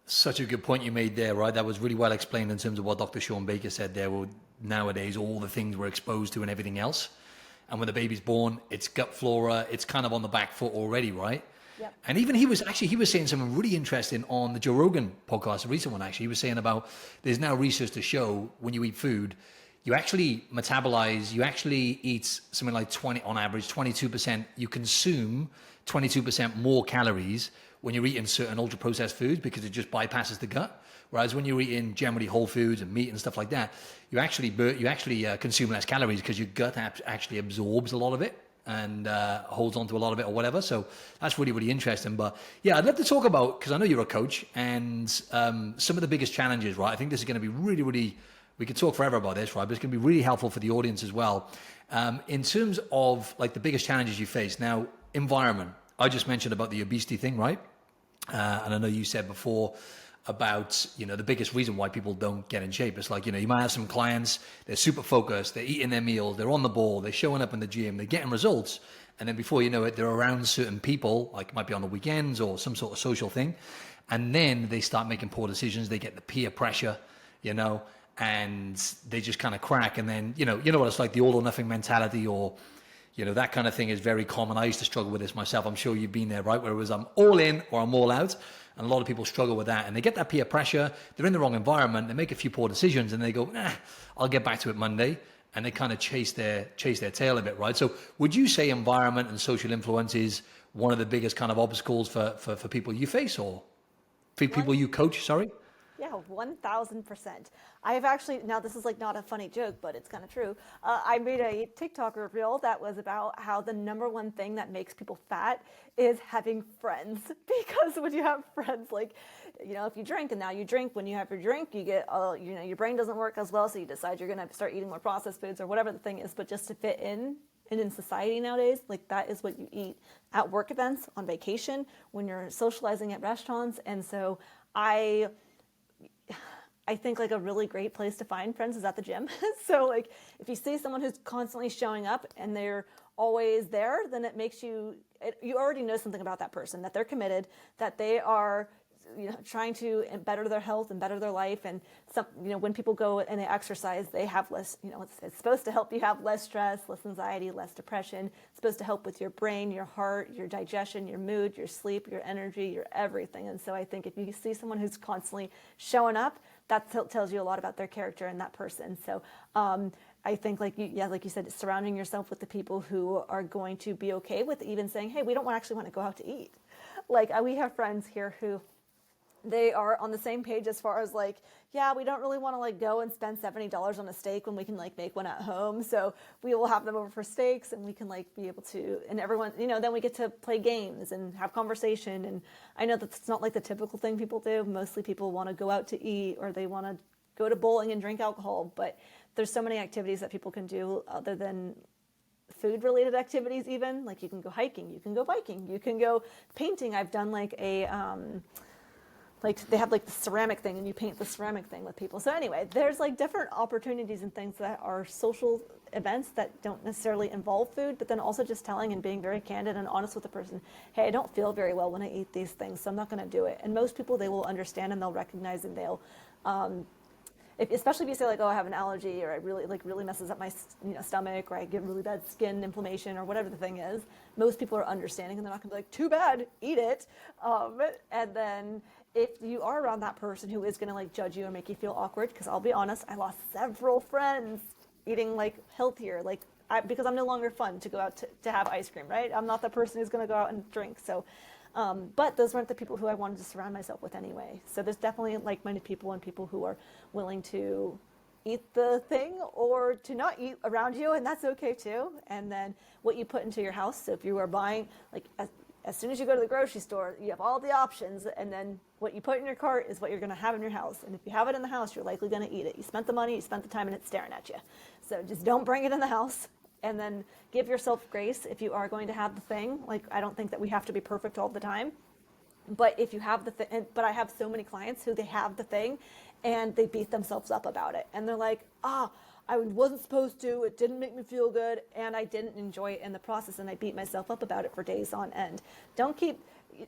Such a good point you made there, right? That was really well explained in terms of what Dr. Sean Baker said there. Well, nowadays, all the things we're exposed to and everything else. And when the baby's born, it's gut flora, it's kind of on the back foot already, right? Yep. And even he was saying something really interesting on the Joe Rogan podcast, a recent one actually. He was saying about there's now research to show when you eat food, you actually metabolize, you actually eat something like 20, on average, 22%, you consume 22% more calories when you're eating certain ultra processed foods because it just bypasses the gut. Whereas when you're eating generally whole foods and meat and stuff like that, you actually consume less calories because your gut actually absorbs a lot of it and holds on to a lot of it or whatever. So that's really, really interesting. But yeah, I'd love to talk about, because I know you're a coach, and some of the biggest challenges, right? I think this is going to be really, really, we could talk forever about this, right? But it's going to be really helpful for the audience as well. In terms of like the biggest challenges you face. Now, environment. I just mentioned about the obesity thing, right? And I know you said before about, the biggest reason why people don't get in shape. It's like, you might have some clients, they're super focused, they're eating their meals, they're on the ball, they're showing up in the gym, they're getting results. And then before you know it, they're around certain people, like it might be on the weekends or some sort of social thing. And then they start making poor decisions. They get the peer pressure, and they just kind of crack. And then, you know what it's like, the all or nothing mentality, or, that kind of thing is very common. I used to struggle with this myself. I'm sure you've been there, right? Where it was, I'm all in or I'm all out. And a lot of people struggle with that, and they get that peer pressure. They're in the wrong environment. They make a few poor decisions, and they go, I'll get back to it Monday. And they kind of chase their tail a bit, right? So would you say environment and social influence is one of the biggest kind of obstacles for people you face, or for people you coach, sorry? Yeah, 1000%. I've actually, now this is like not a funny joke, but it's kind of true. I made a TikTok reel that was about how the number one thing that makes people fat is having friends. Because when you have friends, like, if you drink and now you drink, when you have your drink, you get, your brain doesn't work as well. So you decide you're going to start eating more processed foods or whatever the thing is, but just to fit in. And in society nowadays, like that is what you eat at work events, on vacation, when you're socializing at restaurants. And so I think like a really great place to find friends is at the gym. So like if you see someone who's constantly showing up and they're always there, then it makes you already know something about that person, that they're committed, that they are trying to better their health and better their life. And some, when people go and they exercise, they have less, it's supposed to help you have less stress, less anxiety, less depression. It's supposed to help with your brain, your heart, your digestion, your mood, your sleep, your energy, your everything. And so I think if you see someone who's constantly showing up, that tells you a lot about their character and that person. So I think like you said, surrounding yourself with the people who are going to be okay with even saying, hey, we don't actually want to go out to eat. Like we have friends here who they are on the same page as far as like, yeah, we don't really want to like go and spend $70 on a steak when we can like make one at home. So we will have them over for steaks, and we can like be able to, and everyone, then we get to play games and have conversation. And I know that's not like the typical thing people do. Mostly people want to go out to eat, or they want to go to bowling and drink alcohol. But there's so many activities that people can do other than food related activities. Even like you can go hiking, you can go biking, you can go painting. I've done like a, like they have like the ceramic thing, and you paint the ceramic thing with people. So anyway, there's like different opportunities and things that are social events that don't necessarily involve food, but then also just telling and being very candid and honest with the person, hey, I don't feel very well when I eat these things, so I'm not going to do it. And most people, they will understand and they'll recognize, and they'll, especially if you say like, oh, I have an allergy, or I really messes up my stomach, or I get really bad skin inflammation, or whatever the thing is, most people are understanding, and they're not going to be like, too bad, eat it. And then if you are around that person who is going to like judge you or make you feel awkward, because I'll be honest, I lost several friends eating like healthier, because I'm no longer fun to go out to have ice cream, right? I'm not the person who's going to go out and drink. So, but those weren't the people who I wanted to surround myself with anyway. So there's definitely like-minded people, and people who are willing to eat the thing or to not eat around you, and that's okay too. And then what you put into your house. So if you are buying, like as soon as you go to the grocery store, you have all the options, and then what you put in your cart is what you're going to have in your house. And if you have it in the house, you're likely going to eat it. You spent the money, you spent the time, and it's staring at you. So just don't bring it in the house, and then give yourself grace if you are going to have the thing. Like, I don't think that we have to be perfect all the time. But if you have the thing, but I have so many clients who they have the thing and they beat themselves up about it. And they're like, I wasn't supposed to, it didn't make me feel good, and I didn't enjoy it in the process, and I beat myself up about it for days on end.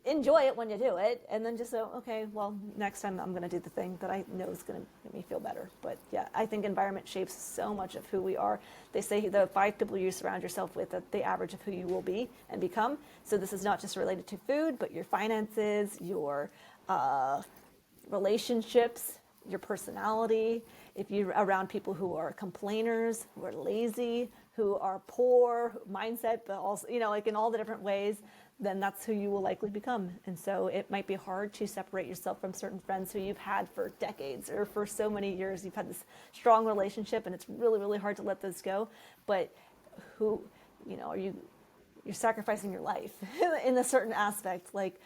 Enjoy it when you do it, and then just so, okay, well, next time I'm going to do the thing that I know is going to make me feel better. But yeah, I think environment shapes so much of who we are. They say the 5 people you surround yourself with are the average of who you will be and become. So this is not just related to food, but your finances, your relationships, your personality. If you're around people who are complainers, who are lazy, who are poor mindset, but also, like in all the different ways, then that's who you will likely become. And so it might be hard to separate yourself from certain friends who you've had for decades or for so many years. You've had this strong relationship and it's really, really hard to let those go. But who, you're sacrificing your life in a certain aspect. Like,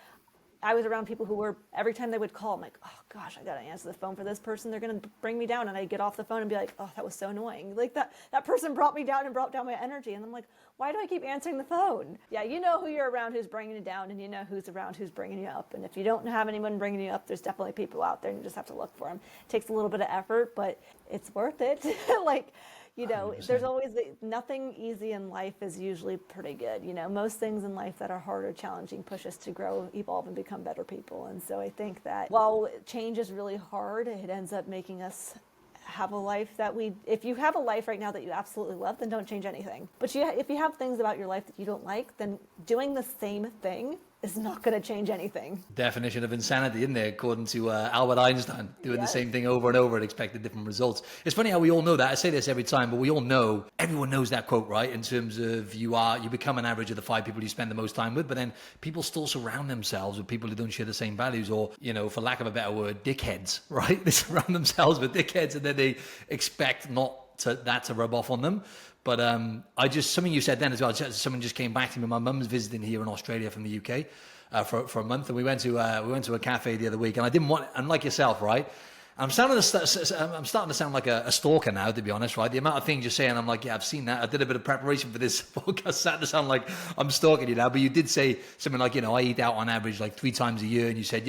I was around people who were, every time they would call, I'm like, oh gosh, I gotta answer the phone for this person. They're gonna bring me down. And I get off the phone and be like, oh, that was so annoying. Like that person brought me down and brought down my energy. And I'm like, why do I keep answering the phone? Yeah, you know who you're around who's bringing you down, and you know who's around who's bringing you up. And if you don't have anyone bringing you up, there's definitely people out there and you just have to look for them. It takes a little bit of effort, but it's worth it. Like, 100%. There's always nothing easy in life is usually pretty good. Most things in life that are hard or challenging push us to grow, evolve, and become better people. And so I think that while change is really hard, it ends up making us have a life that if you have a life right now that you absolutely love, then don't change anything. But if you have things about your life that you don't like, then doing the same thing is not going to change anything. Definition of insanity, isn't there? According to Albert Einstein, doing the same thing over and over and expecting different results. It's funny how we all know that. I say this every time, but we all know, everyone knows that quote, right? In terms of you become an average of the 5 people you spend the most time with, but then people still surround themselves with people who don't share the same values, or, for lack of a better word, dickheads, right? They surround themselves with dickheads and then they expect that to rub off on them. But something you said then as well, someone just came back to me. My mum's visiting here in Australia from the UK for a month, and we went to a cafe the other week, and I didn't want, and like yourself, right? I'm starting to sound like a stalker now, to be honest, right? The amount of things you're saying, I'm like, yeah, I've seen that. I did a bit of preparation for this podcast, starting to sound like I'm stalking you now. But you did say something like, I eat out on average like 3 times a year, and you said,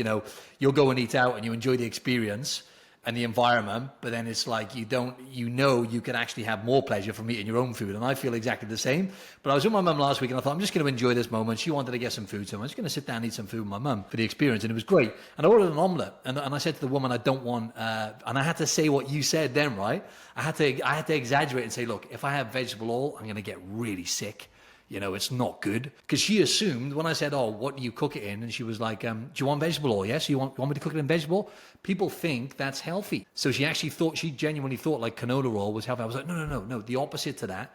you'll go and eat out and you enjoy the experience and the environment, but then it's like you can actually have more pleasure from eating your own food. And I feel exactly the same. But I was with my mum last week and I thought, I'm just going to enjoy this moment. She wanted to get some food, so I'm just going to sit down and eat some food with my mum for the experience. And it was great. And I ordered an omelette, and I said to the woman, I don't want, and I had to say what you said then, right? I had to exaggerate and say, look, if I have vegetable oil, I'm going to get really sick. It's not good. Because she assumed when I said, oh, what do you cook it in? And she was like, do you want vegetable oil? Yes. You want me to cook it in vegetable? People think that's healthy. So she genuinely thought like canola oil was healthy. I was like, no. The opposite to that.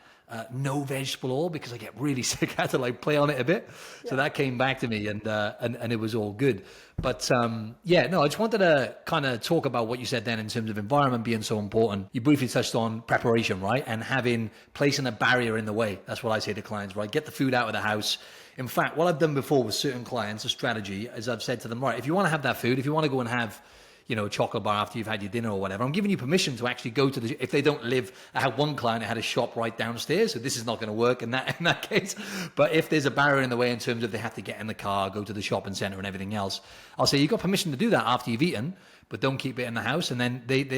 No vegetable oil, because I get really sick. I had to like play on it a bit. Yeah. So that came back to me and it was all good. But I just wanted to kind of talk about what you said then in terms of environment being so important. You briefly touched on preparation, right? And placing a barrier in the way. That's what I say to clients, right? Get the food out of the house. In fact, what I've done before with certain clients, a strategy, is I've said to them, right, if you want to have that food, if you want to go and have a chocolate bar after you've had your dinner or whatever, I'm giving you permission to actually go to if they don't live, I had one client that had a shop right downstairs, so this is not going to work in that case. But if there's a barrier in the way in terms of they have to get in the car, go to the shopping center and everything else, I'll say you've got permission to do that after you've eaten, but don't keep it in the house. And then they've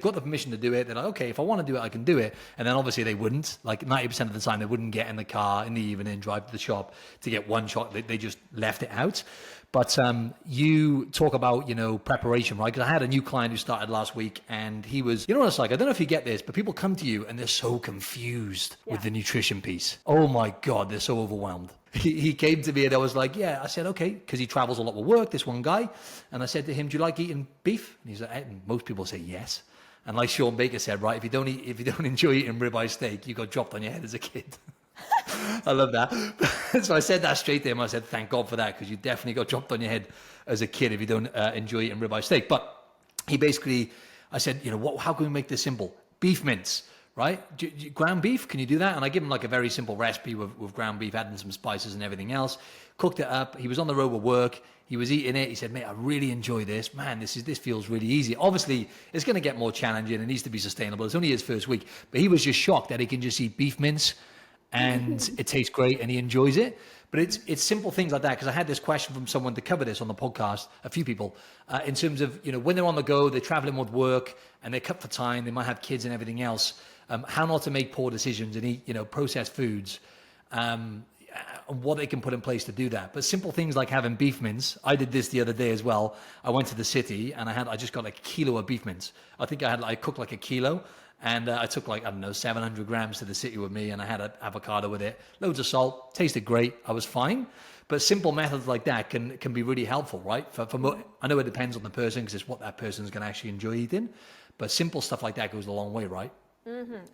got the permission to do it. They're like, okay, if I want to do it, I can do it. And then obviously they wouldn't, like 90% of the time, they wouldn't get in the car in the evening, drive to the shop to get one chocolate. They just left it out. But you talk about, preparation, right? Because I had a new client who started last week, and he was, what it's like? I don't know if you get this, but people come to you and they're so confused with the nutrition piece. Oh my God, they're so overwhelmed. He came to me and I was like, yeah. I said, okay, because he travels a lot with work, this one guy. And I said to him, do you like eating beef? And he's like, and most people say yes. And like Sean Baker said, right, if you don't enjoy eating ribeye steak, you got dropped on your head as a kid. I love that. So I said that straight to him. I said, thank God for that, because you definitely got dropped on your head as a kid if you don't enjoy eating ribeye steak. But I said, how can we make this simple? Beef mince, right? Ground beef, can you do that? And I give him like a very simple recipe with ground beef, adding some spices and everything else. Cooked it up. He was on the road with work. He was eating it. He said, mate, I really enjoy this. Man, this feels really easy. Obviously, it's going to get more challenging. It needs to be sustainable. It's only his first week. But he was just shocked that he can just eat beef mince and it tastes great and he enjoys it. But it's simple things like that, because I had this question from someone to cover this on the podcast, a few people, in terms of, when they're on the go, they're traveling with work and they're cut for time, they might have kids and everything else, how not to make poor decisions and eat, processed foods, and what they can put in place to do that. But simple things like having beef mince. I did this the other day as well. I went to the city and I just got like a kilo of beef mince. I think I cooked like a kilo. And I took like, I don't know, 700 grams to the city with me, and I had an avocado with it, loads of salt, tasted great. I was fine. But simple methods like that can be really helpful, right? I know it depends on the person because it's what that person's going to actually enjoy eating. But simple stuff like that goes a long way, right?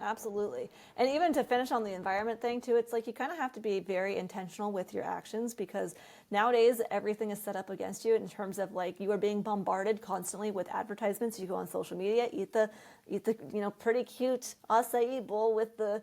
Absolutely. And even to finish on the environment thing too, it's like you kind of have to be very intentional with your actions, because nowadays everything is set up against you in terms of like you are being bombarded constantly with advertisements. You go on social media, eat the pretty cute acai bowl with the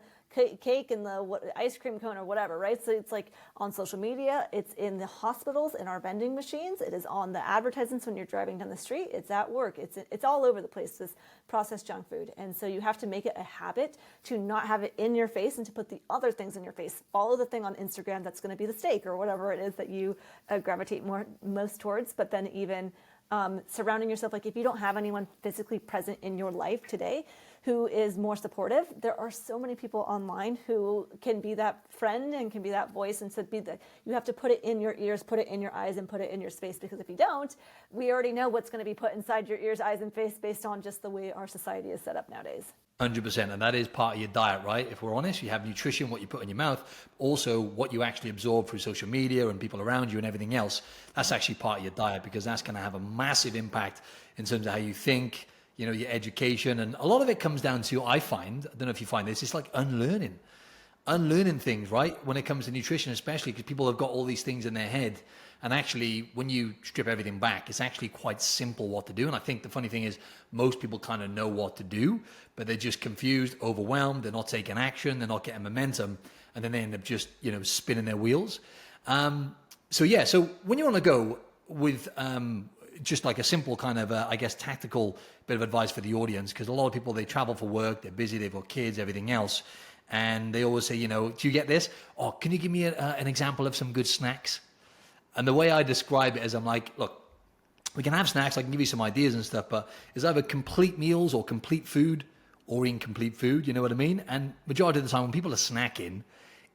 cake and the ice cream cone or whatever, right? So it's like on social media, it's in the hospitals, in our vending machines, it is on the advertisements when you're driving down the street, it's at work, it's all over the place, this processed junk food. And so you have to make it a habit to not have it in your face and to put the other things in your face. Follow the thing on Instagram that's going to be the steak or whatever it is that you gravitate most towards, but then even surrounding yourself, like if you don't have anyone physically present in your life today who is more supportive, there are so many people online who can be that friend and can be that voice, and so you have to put it in your ears, put it in your eyes, and put it in your space, because if you don't, we already know what's going to be put inside your ears, eyes, and face based on just the way our society is set up nowadays. 100%, and that is part of your diet, right? If we're honest, you have nutrition, what you put in your mouth, also what you actually absorb through social media and people around you and everything else. That's actually part of your diet, because that's going to have a massive impact in terms of how you think, your education. And a lot of it comes down to, I find, I don't know if you find this, it's like unlearning things, right? When it comes to nutrition, especially because people have got all these things in their head. And actually, when you strip everything back, it's actually quite simple what to do. And I think the funny thing is most people kind of know what to do, but they're just confused, overwhelmed. They're not taking action. They're not getting momentum. And then they end up just, spinning their wheels. So when you're on the go with just like a simple kind of, tactical bit of advice for the audience, because a lot of people, they travel for work, they're busy, they've got kids, everything else. And they always say, do you get this? Oh, can you give me an example of some good snacks? And the way I describe it is I'm like, look, we can have snacks, I can give you some ideas and stuff, but it's either complete meals or complete food or incomplete food, you know what I mean? And majority of the time when people are snacking,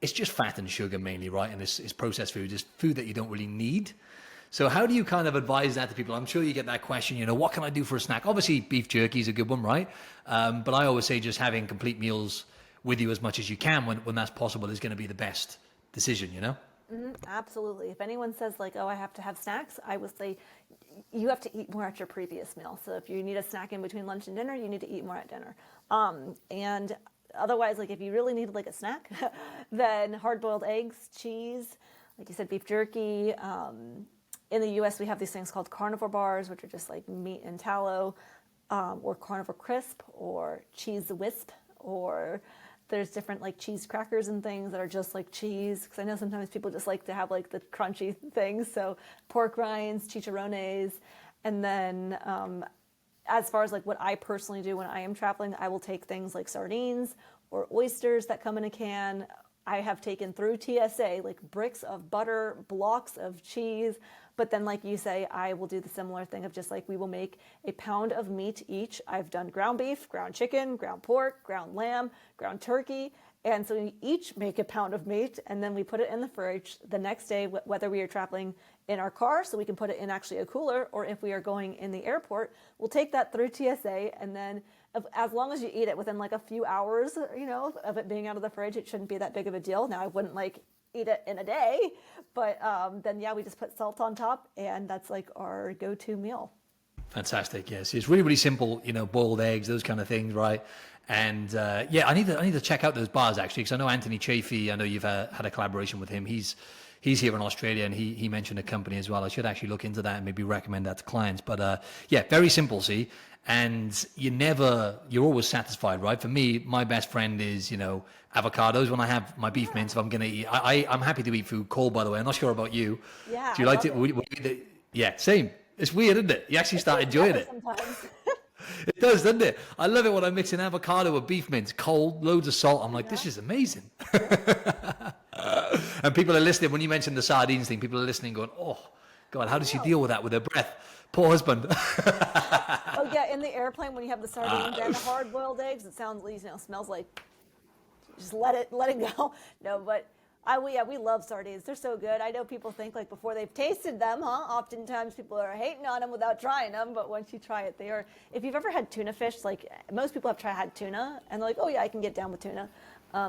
it's just fat and sugar mainly, right? And it's processed food, it's food that you don't really need. So how do you kind of advise that to people? I'm sure you get that question, what can I do for a snack? Obviously, beef jerky is a good one, right? But I always say just having complete meals with you as much as you can when that's possible is going to be the best decision, Absolutely. If anyone says like, oh, I have to have snacks, I would say you have to eat more at your previous meal. So if you need a snack in between lunch and dinner, you need to eat more at dinner. And otherwise, like if you really need like a snack, then hard-boiled eggs, cheese, like you said, beef jerky. In the US, we have these things called carnivore bars, which are just like meat and tallow, or carnivore crisp, or cheese wisp, or there's different like cheese crackers and things that are just like cheese, because I know sometimes people just like to have like the crunchy things. So pork rinds, chicharrones. And then as far as like what I personally do when I am traveling, I will take things like sardines or oysters that come in a can. I have taken through TSA like bricks of butter, blocks of cheese. But then, like you say, I will do the similar thing of just like we will make a pound of meat each. I've done ground beef, ground chicken, ground pork, ground lamb, ground turkey. And so we each make a pound of meat, and then we put it in the fridge the next day, whether we are traveling in our car, so we can put it in actually a cooler, or if we are going in the airport, we'll take that through TSA. And then as long as you eat it within like a few hours, of it being out of the fridge, it shouldn't be that big of a deal. Now, I wouldn't like eat it in a day, but then we just put salt on top, and that's like our go-to meal. Fantastic. Yes, it's really, really simple. Boiled eggs, those kind of things, right? And I need to check out those bars actually, because I know Anthony Chafee. I know you've had a collaboration with him. He's here in Australia, and he mentioned a company as well. I should actually look into that and maybe recommend that to clients. But very simple. See, and you're always satisfied, right? For me, my best friend is avocados. When I have my beef mince, if I'm gonna eat, I'm happy to eat food cold. By the way, I'm not sure about you. Yeah. Do you like it? Yeah, same. It's weird, isn't it? You actually start enjoying it. Sometimes. It does, doesn't it? I love it when I mix an avocado with beef mince, cold, loads of salt. I'm like, this is amazing. And people are listening. When you mentioned the sardines thing, people are listening going, oh, God, how does she deal with that with her breath? Poor husband. Oh, yeah, in the airplane when you have the sardines and the hard-boiled eggs, it sounds, smells like, just let it go. No, but We love sardines. They're so good. I know people think like before they've tasted them, oftentimes people are hating on them without trying them, but once you try it, they are. If you've ever had tuna fish, like most people have had tuna, and they're like, oh yeah, I can get down with tuna.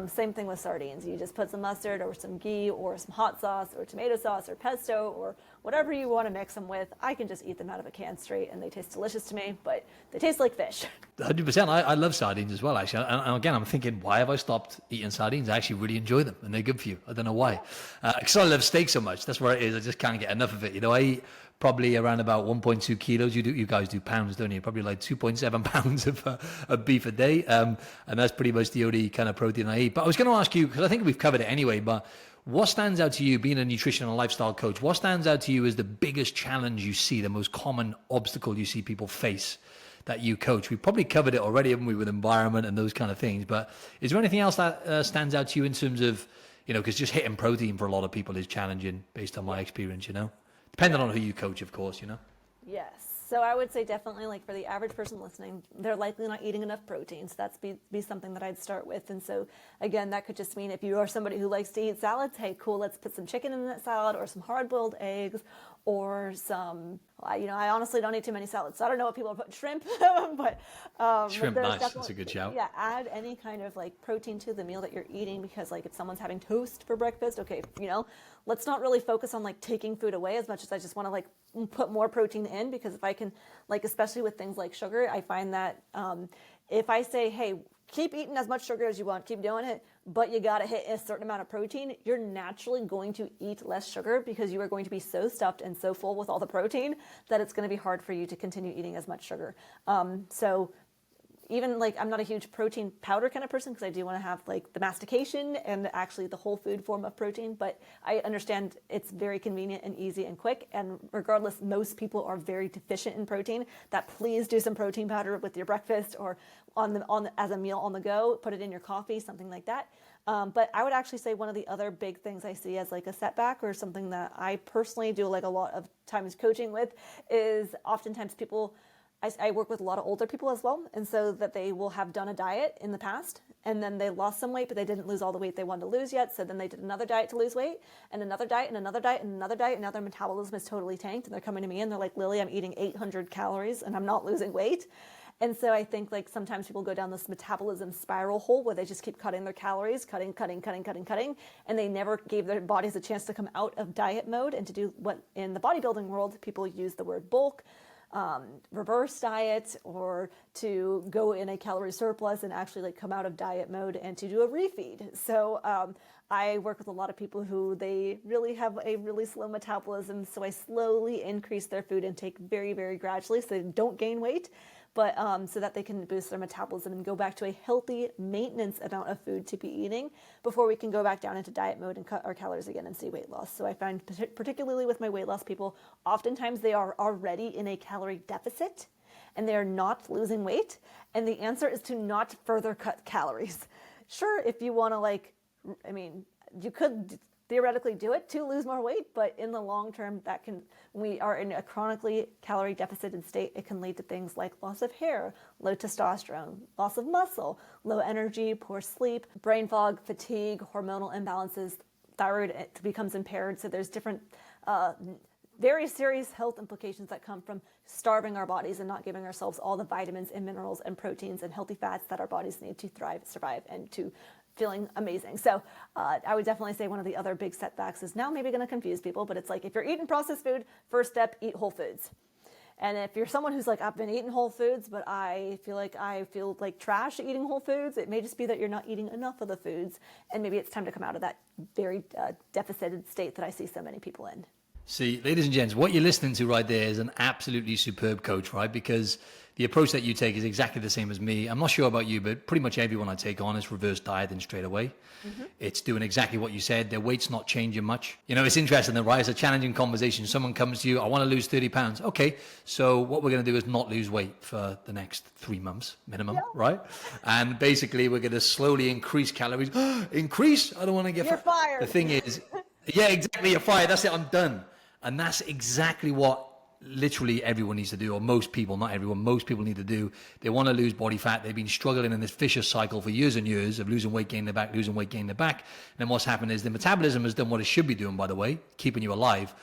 Same thing with sardines. You just put some mustard or some ghee or some hot sauce or tomato sauce or pesto or whatever you want to mix them with. I can just eat them out of a can straight, and they taste delicious to me, but they taste like fish. 100%. I love sardines as well, actually. And again, I'm thinking, why have I stopped eating sardines? I actually really enjoy them, and they're good for you. I don't know why. Because I love steak so much. That's where it is. I just can't get enough of it. You know, I eat probably around about 1.2 kilos. You guys do pounds, don't you? Probably like 2.7 pounds of beef a day. And that's pretty much the only kind of protein I eat. But I was going to ask you, because I think we've covered it anyway, but what stands out to you being a nutrition and lifestyle coach? What stands out to you as the biggest challenge you see, the most common obstacle you see people face that you coach? We probably covered it already, haven't we, with environment and those kind of things. But is there anything else that stands out to you in terms of, you know, because just hitting protein for a lot of people is challenging based on my experience, you know, depending on who you coach, of course, you know. Yes. So I would say definitely, like for the average person listening, they're likely not eating enough protein. So that's be something that I'd start with. And so again, that could just mean if you are somebody who likes to eat salads, hey, cool, let's put some chicken in that salad or some hard-boiled eggs or some, you know, I honestly don't eat too many salads. So I don't know what people are putting shrimp, but shrimp, nice. That's a good shout. Yeah, add any kind of like protein to the meal that you're eating, because like if someone's having toast for breakfast, okay, you know, let's not really focus on like taking food away as much as I just want to like put more protein in, because if I can, like especially with things like sugar, I find that if I say, hey, keep eating as much sugar as you want, keep doing it, but you got to hit a certain amount of protein, you're naturally going to eat less sugar because you are going to be so stuffed and so full with all the protein that it's going to be hard for you to continue eating as much sugar. So even like I'm not a huge protein powder kind of person, because I do want to have like the mastication and actually the whole food form of protein, but I understand it's very convenient and easy and quick, and regardless, most people are very deficient in protein, that please do some protein powder with your breakfast or as a meal on the go, put it in your coffee, something like that. But I would actually say one of the other big things I see as like a setback, or something that I personally do like a lot of times coaching with, is oftentimes people, I work with a lot of older people as well, and so that they will have done a diet in the past, and then they lost some weight, but they didn't lose all the weight they wanted to lose yet, so then they did another diet to lose weight, and another diet, and another diet, and another diet, and now their metabolism is totally tanked, and they're coming to me and they're like, Lillie, I'm eating 800 calories, and I'm not losing weight. And so I think like sometimes people go down this metabolism spiral hole where they just keep cutting their calories, cutting, and they never gave their bodies a chance to come out of diet mode and to do what in the bodybuilding world people use the word bulk, reverse diet, or to go in a calorie surplus and actually like come out of diet mode and to do a refeed. So I work with a lot of people who they really have a really slow metabolism, so I slowly increase their food intake very, very gradually so they don't gain weight, but so that they can boost their metabolism and go back to a healthy maintenance amount of food to be eating before we can go back down into diet mode and cut our calories again and see weight loss. So I find particularly with my weight loss people, oftentimes they are already in a calorie deficit and they are not losing weight. And the answer is to not further cut calories. Sure, if you want to like, I mean, you could theoretically do it to lose more weight, but in the long term, that can, when we are in a chronically calorie deficit state, it can lead to things like loss of hair, low testosterone, loss of muscle, low energy, poor sleep, brain fog, fatigue, hormonal imbalances, thyroid becomes impaired. So there's different very serious health implications that come from starving our bodies and not giving ourselves all the vitamins and minerals and proteins and healthy fats that our bodies need to thrive, survive, and to feeling amazing. So I would definitely say one of the other big setbacks is now maybe going to confuse people, but it's like if you're eating processed food, first step, eat whole foods. And if you're someone who's like, I've been eating whole foods, but I feel like trash eating whole foods, it may just be that you're not eating enough of the foods, and maybe it's time to come out of that very deficited state that I see so many people in. See, ladies and gents, what you're listening to right there is an absolutely superb coach, right? Because the approach that you take is exactly the same as me. I'm not sure about you, but pretty much everyone I take on is reverse dieting straight away. Mm-hmm. It's doing exactly what you said. Their weight's not changing much. You know, it's interesting that, right? It's a challenging conversation. Someone comes to you, I want to lose 30 pounds. Okay, so what we're going to do is not lose weight for the next 3 months minimum, right? And basically, we're going to slowly increase calories. Increase? I don't want to get... You're fired. The thing is, yeah, exactly, you're fired. That's it, I'm done. And that's exactly what literally everyone needs to do, or most people, not everyone, most people need to do. They want to lose body fat. They've been struggling in this vicious cycle for years and years of losing weight, gaining the back, losing weight, gaining the back. And then what's happened is the metabolism has done what it should be doing, by the way, keeping you alive.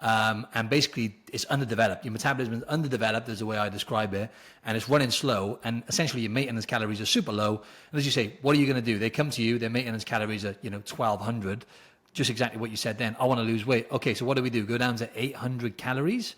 And basically it's underdeveloped. Your metabolism is underdeveloped, is the way I describe it, and it's running slow, and essentially your maintenance calories are super low. And as you say, what are you going to do? They come to you, their maintenance calories are 1200, just exactly what you said then. I want to lose weight. Okay, so what do? Go down to 800 calories.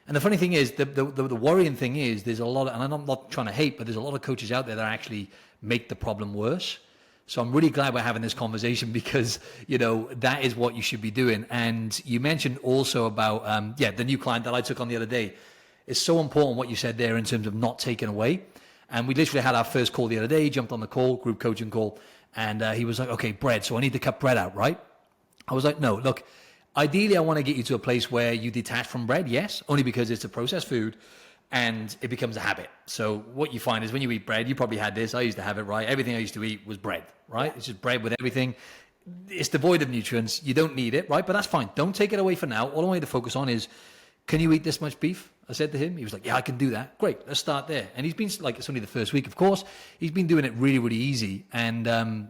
And the funny thing is, the worrying thing is, there's a lot of, and I'm not trying to hate, but there's a lot of coaches out there that actually make the problem worse. So I'm really glad we're having this conversation, because, that is what you should be doing. And you mentioned also about, the new client that I took on the other day. It's so important what you said there in terms of not taking away. And we literally had our first call the other day, jumped on the call, group coaching call. And he was like, okay, bread. So I need to cut bread out, right? I was like, no, look, ideally, I want to get you to a place where you detach from bread, yes, only because it's a processed food and it becomes a habit. So what you find is when you eat bread, you probably had this, I used to have it, right? Everything I used to eat was bread, right? Yeah. It's just bread with everything. It's devoid of nutrients. You don't need it, right? But that's fine. Don't take it away for now. All I want you to focus on is, can you eat this much beef? I said to him, he was like, yeah, I can do that. Great, let's start there. And he's been, like, it's only the first week, of course. He's been doing it really, really easy. And,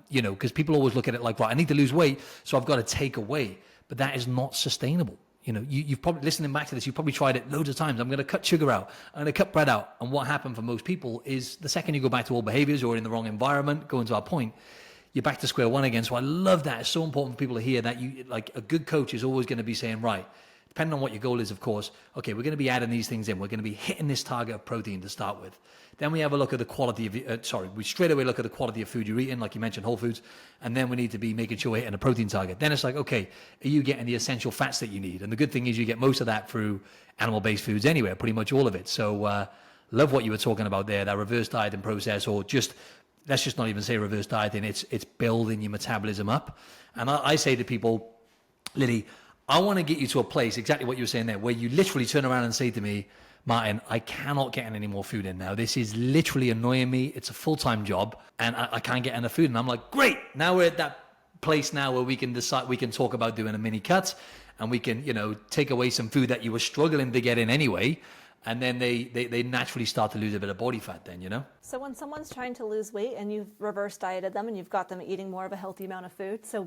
because people always look at it like, right, I need to lose weight, so I've got to take away. But that is not sustainable. You've probably, listening back to this, you've probably tried it loads of times. I'm going to cut sugar out. I'm going to cut bread out. And what happened for most people is the second you go back to old behaviors or in the wrong environment, going to our point, you're back to square one again. So I love that. It's so important for people to hear that a good coach is always going to be saying, right, depending on what your goal is, of course, okay, we're going to be adding these things in. We're going to be hitting this target of protein to start with. Then we have a look at the quality of, we straight away look at the quality of food you're eating, like you mentioned, whole foods. And then we need to be making sure we're hitting a protein target. Then it's like, okay, are you getting the essential fats that you need? And the good thing is you get most of that through animal-based foods anyway, pretty much all of it. So love what you were talking about there, that reverse dieting process, or just, let's just not even say reverse dieting. It's building your metabolism up. And I say to people, Lillie, I want to get you to a place, exactly what you were saying there, where you literally turn around and say to me, Martin, I cannot get any more food in now. This is literally annoying me. It's a full-time job and I can't get enough food. And I'm like, great. Now we're at that place now where we can decide, we can talk about doing a mini cut, and we can, take away some food that you were struggling to get in anyway. And then they naturally start to lose a bit of body fat then, So when someone's trying to lose weight and you've reverse dieted them and you've got them eating more of a healthy amount of food, so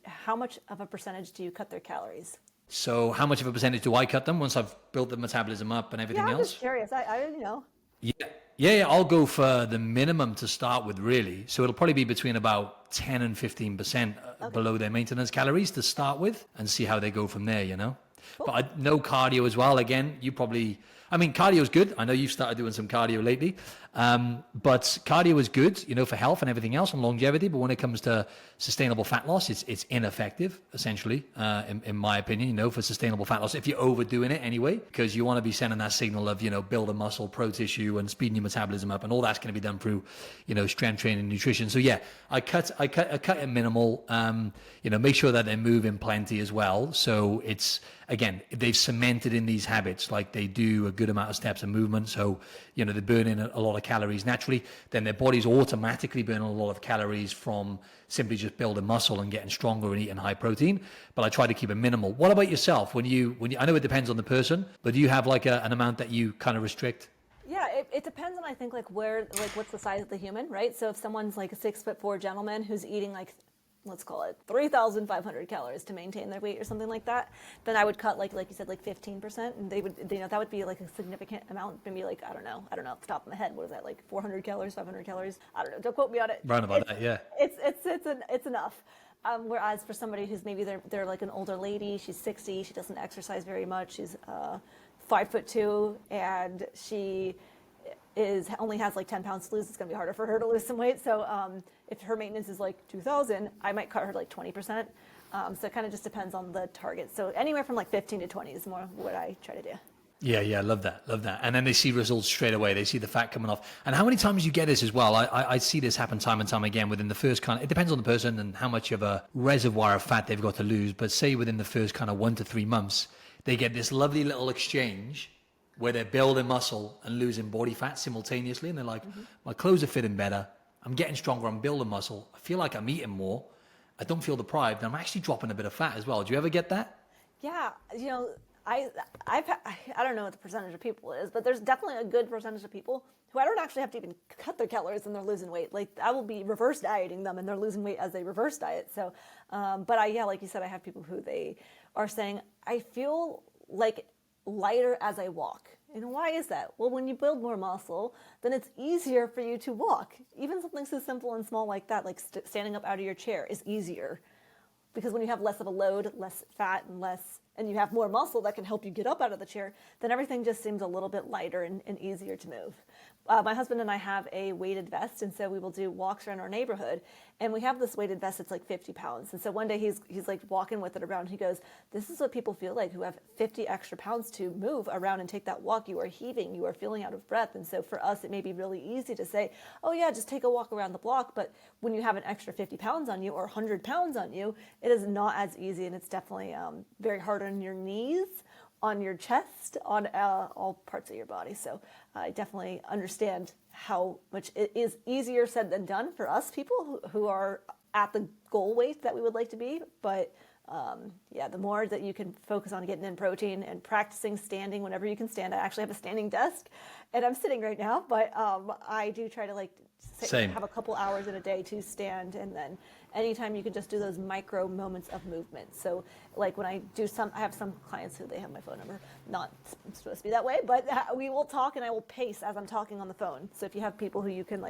how much of a percentage do you cut their calories? So how much of a percentage do I cut them once I've built the metabolism up and everything else? I'm just curious. Yeah, I'll go for the minimum to start with, really. So it'll probably be between about 10 and 15% below their maintenance calories to start with, and see how they go from there, Cool. But no cardio as well. Again, cardio is good. I know you've started doing some cardio lately. But cardio is good, for health and everything else and longevity. But when it comes to sustainable fat loss, it's ineffective, essentially, in my opinion, for sustainable fat loss, if you're overdoing it anyway, because you want to be sending that signal of, build a muscle, pro tissue, and speeding your metabolism up. And all that's going to be done through, strength training, nutrition. So yeah, I cut it minimal, make sure that they're moving plenty as well. So it's, again, they've cemented in these habits, like they do a good amount of steps and movement. So, they're burning a lot of calories naturally. Then their body's automatically burning a lot of calories from simply just building muscle and getting stronger and eating high protein. But I try to keep it minimal. What about yourself? When you, I know it depends on the person, but do you have like an amount that you kind of restrict? Yeah, it depends on, I think, what's the size of the human, right? So if someone's like a 6'4" gentleman who's eating let's call it 3,500 calories to maintain their weight or something like that, then I would cut like you said, like 15%, and they would, that would be like a significant amount. Maybe like, I don't know off the top of my head, what is that, like 400 calories, 500 calories? I don't know, don't quote me on it. Round about that, yeah. It's enough. Whereas for somebody who's maybe they're like an older lady, she's 60, she doesn't exercise very much, she's 5'2", and she only has like 10 pounds to lose, it's going to be harder for her to lose some weight. So if her maintenance is like 2,000, I might cut her like 20%. So it kind of just depends on the target. So anywhere from like 15 to 20 is more what I try to do. Yeah, love that. And then they see results straight away. They see the fat coming off. And how many times you get this as well? I see this happen time and time again within the first it depends on the person and how much of a reservoir of fat they've got to lose. But say within the first 1 to 3 months, they get this lovely little exchange where they're building muscle and losing body fat simultaneously. And they're like, my clothes are fitting better. I'm getting stronger. I'm building muscle. I feel like I'm eating more. I don't feel deprived. And I'm actually dropping a bit of fat as well. Do you ever get that? Yeah. I don't know what the percentage of people is, but there's definitely a good percentage of people who I don't actually have to even cut their calories and they're losing weight. Like I will be reverse dieting them and they're losing weight as they reverse diet. So, yeah, like you said, I have people who they are saying, I feel like lighter as I walk. And why is that? Well, when you build more muscle, then it's easier for you to walk. Even something so simple and small like that, like standing up out of your chair is easier. Because when you have less of a load, less fat and you have more muscle that can help you get up out of the chair, then everything just seems a little bit lighter and easier to move. My husband and I have a weighted vest, and so we will do walks around our neighborhood. And we have this weighted vest that's like 50 pounds. And so one day he's like walking with it around. And he goes, this is what people feel like who have 50 extra pounds to move around and take that walk. You are heaving, you are feeling out of breath. And so for us, it may be really easy to say, oh yeah, just take a walk around the block. But when you have an extra 50 pounds on you or 100 pounds on you, it is not as easy. And it's definitely very hard on your knees, on your chest, on all parts of your body. So I definitely understand how much it is easier said than done for us people who are at the goal weight that we would like to be. But yeah, the more that you can focus on getting in protein and practicing standing whenever you can stand. I actually have a standing desk and I'm sitting right now, but I do try to have a couple hours in a day to stand, and then anytime you can just do those micro moments of movement. So like when I have some clients who they have my phone number, not supposed to be that way, but we will talk and I will pace as I'm talking on the phone. So if you have people who you can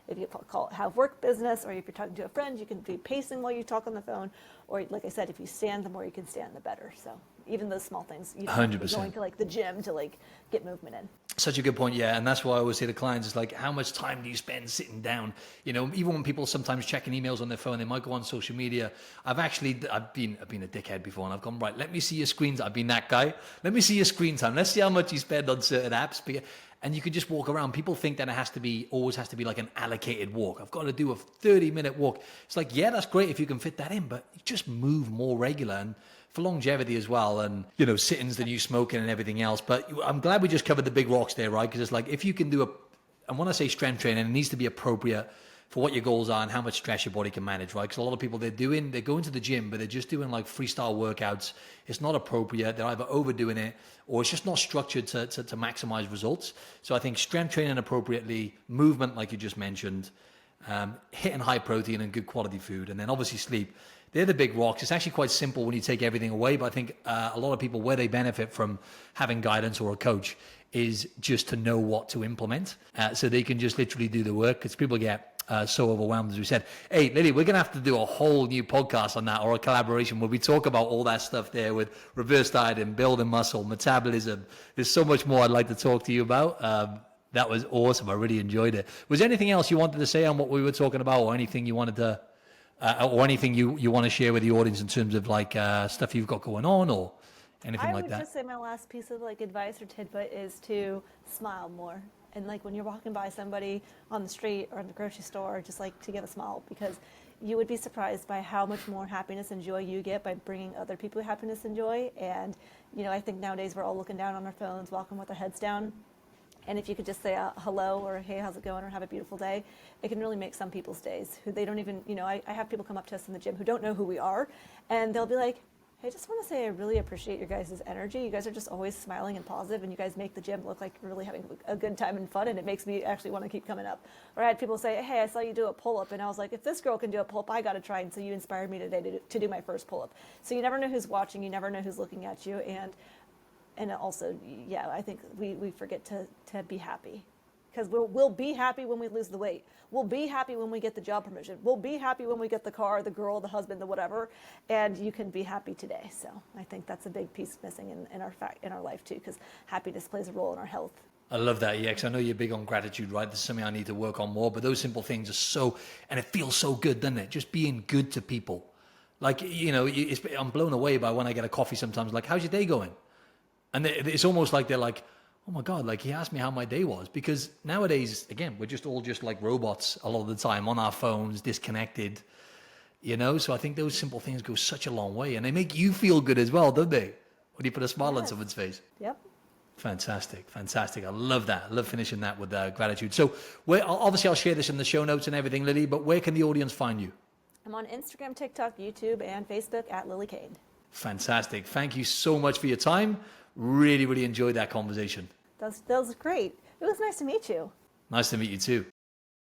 if you have work business, or if you're talking to a friend, you can be pacing while you talk on the phone. Or like I said, if you stand, the more you can stand, the better. So even those small things, you don't have to be going to the gym to get movement in. Such a good point, yeah. And that's why I always say to clients, it's like, how much time do you spend sitting down? Even when people sometimes checking emails on their phone, they might go on social media. I've been a dickhead before, and I've gone, right, let me see your screens. I've been that guy. Let me see your screen time. Let's see how much you spend on certain apps. And you can just walk around. People think that always has to be like an allocated walk. I've got to do a 30-minute walk. It's like, yeah, that's great if you can fit that in, but just move more regular and for longevity as well. And, sitting's the new smoking and everything else. But I'm glad we just covered the big rocks there, right? Because it's like, if you can and when I say strength training, it needs to be appropriate for what your goals are and how much stress your body can manage, right? Because a lot of people, they're going to the gym, but they're just doing like freestyle workouts. It's not appropriate. They're either overdoing it or it's just not structured to maximize results. So I think strength training appropriately, movement, like you just mentioned, hitting high protein and good quality food, and then obviously sleep. They're the big rocks. It's actually quite simple when you take everything away, but I think a lot of people, where they benefit from having guidance or a coach is just to know what to implement. So they can just literally do the work, because people get so overwhelmed, as we said. Hey, Lillie, we're going to have to do a whole new podcast on that, or a collaboration where we talk about all that stuff there with reverse dieting, building muscle, metabolism. There's so much more I'd like to talk to you about. That was awesome. I really enjoyed it. Was there anything else you wanted to say on what we were talking about, or anything you wanted to, or anything you want to share with the audience in terms of stuff you've got going on, or anything like that? I would just say my last piece of advice or tidbit is to smile more. And when you're walking by somebody on the street or in the grocery store, just to give a smile, because you would be surprised by how much more happiness and joy you get by bringing other people happiness and joy. And, I think nowadays we're all looking down on our phones, walking with our heads down. And if you could just say a hello, or hey, how's it going, or have a beautiful day, it can really make some people's days who they don't even, I have people come up to us in the gym who don't know who we are, and they'll be like, hey, I just want to say I really appreciate your guys' energy. You guys are just always smiling and positive, and you guys make the gym look like you're really having a good time and fun, and it makes me actually want to keep coming up. Or I had people say, hey, I saw you do a pull-up, and I was like, if this girl can do a pull-up, I got to try. And so you inspired me today to do my first pull-up. So you never know who's watching, you never know who's looking at you, and also, yeah, I think we forget to be happy. Because we'll be happy when we lose the weight. We'll be happy when we get the job promotion. We'll be happy when we get the car, the girl, the husband, the whatever. And you can be happy today. So I think that's a big piece missing in our life too, because happiness plays a role in our health. I love that, yeah, because I know you're big on gratitude, right? This is something I need to work on more. But those simple things are and it feels so good, doesn't it? Just being good to people. I'm blown away by when I get a coffee sometimes, how's your day going? And it's almost like they're like, oh my God, he asked me how my day was. Because nowadays, again, we're just all just like robots a lot of the time, on our phones, disconnected, So I think those simple things go such a long way. And they make you feel good as well, don't they? When you put a smile on someone's face. Yep. Fantastic. I love that. I love finishing that with gratitude. So obviously I'll share this in the show notes and everything, Lillie, but where can the audience find you? I'm on Instagram, TikTok, YouTube, and Facebook at Lillie Kane. Fantastic. Thank you so much for your time. Really, really enjoyed that conversation. That was great. It was nice to meet you. Nice to meet you too.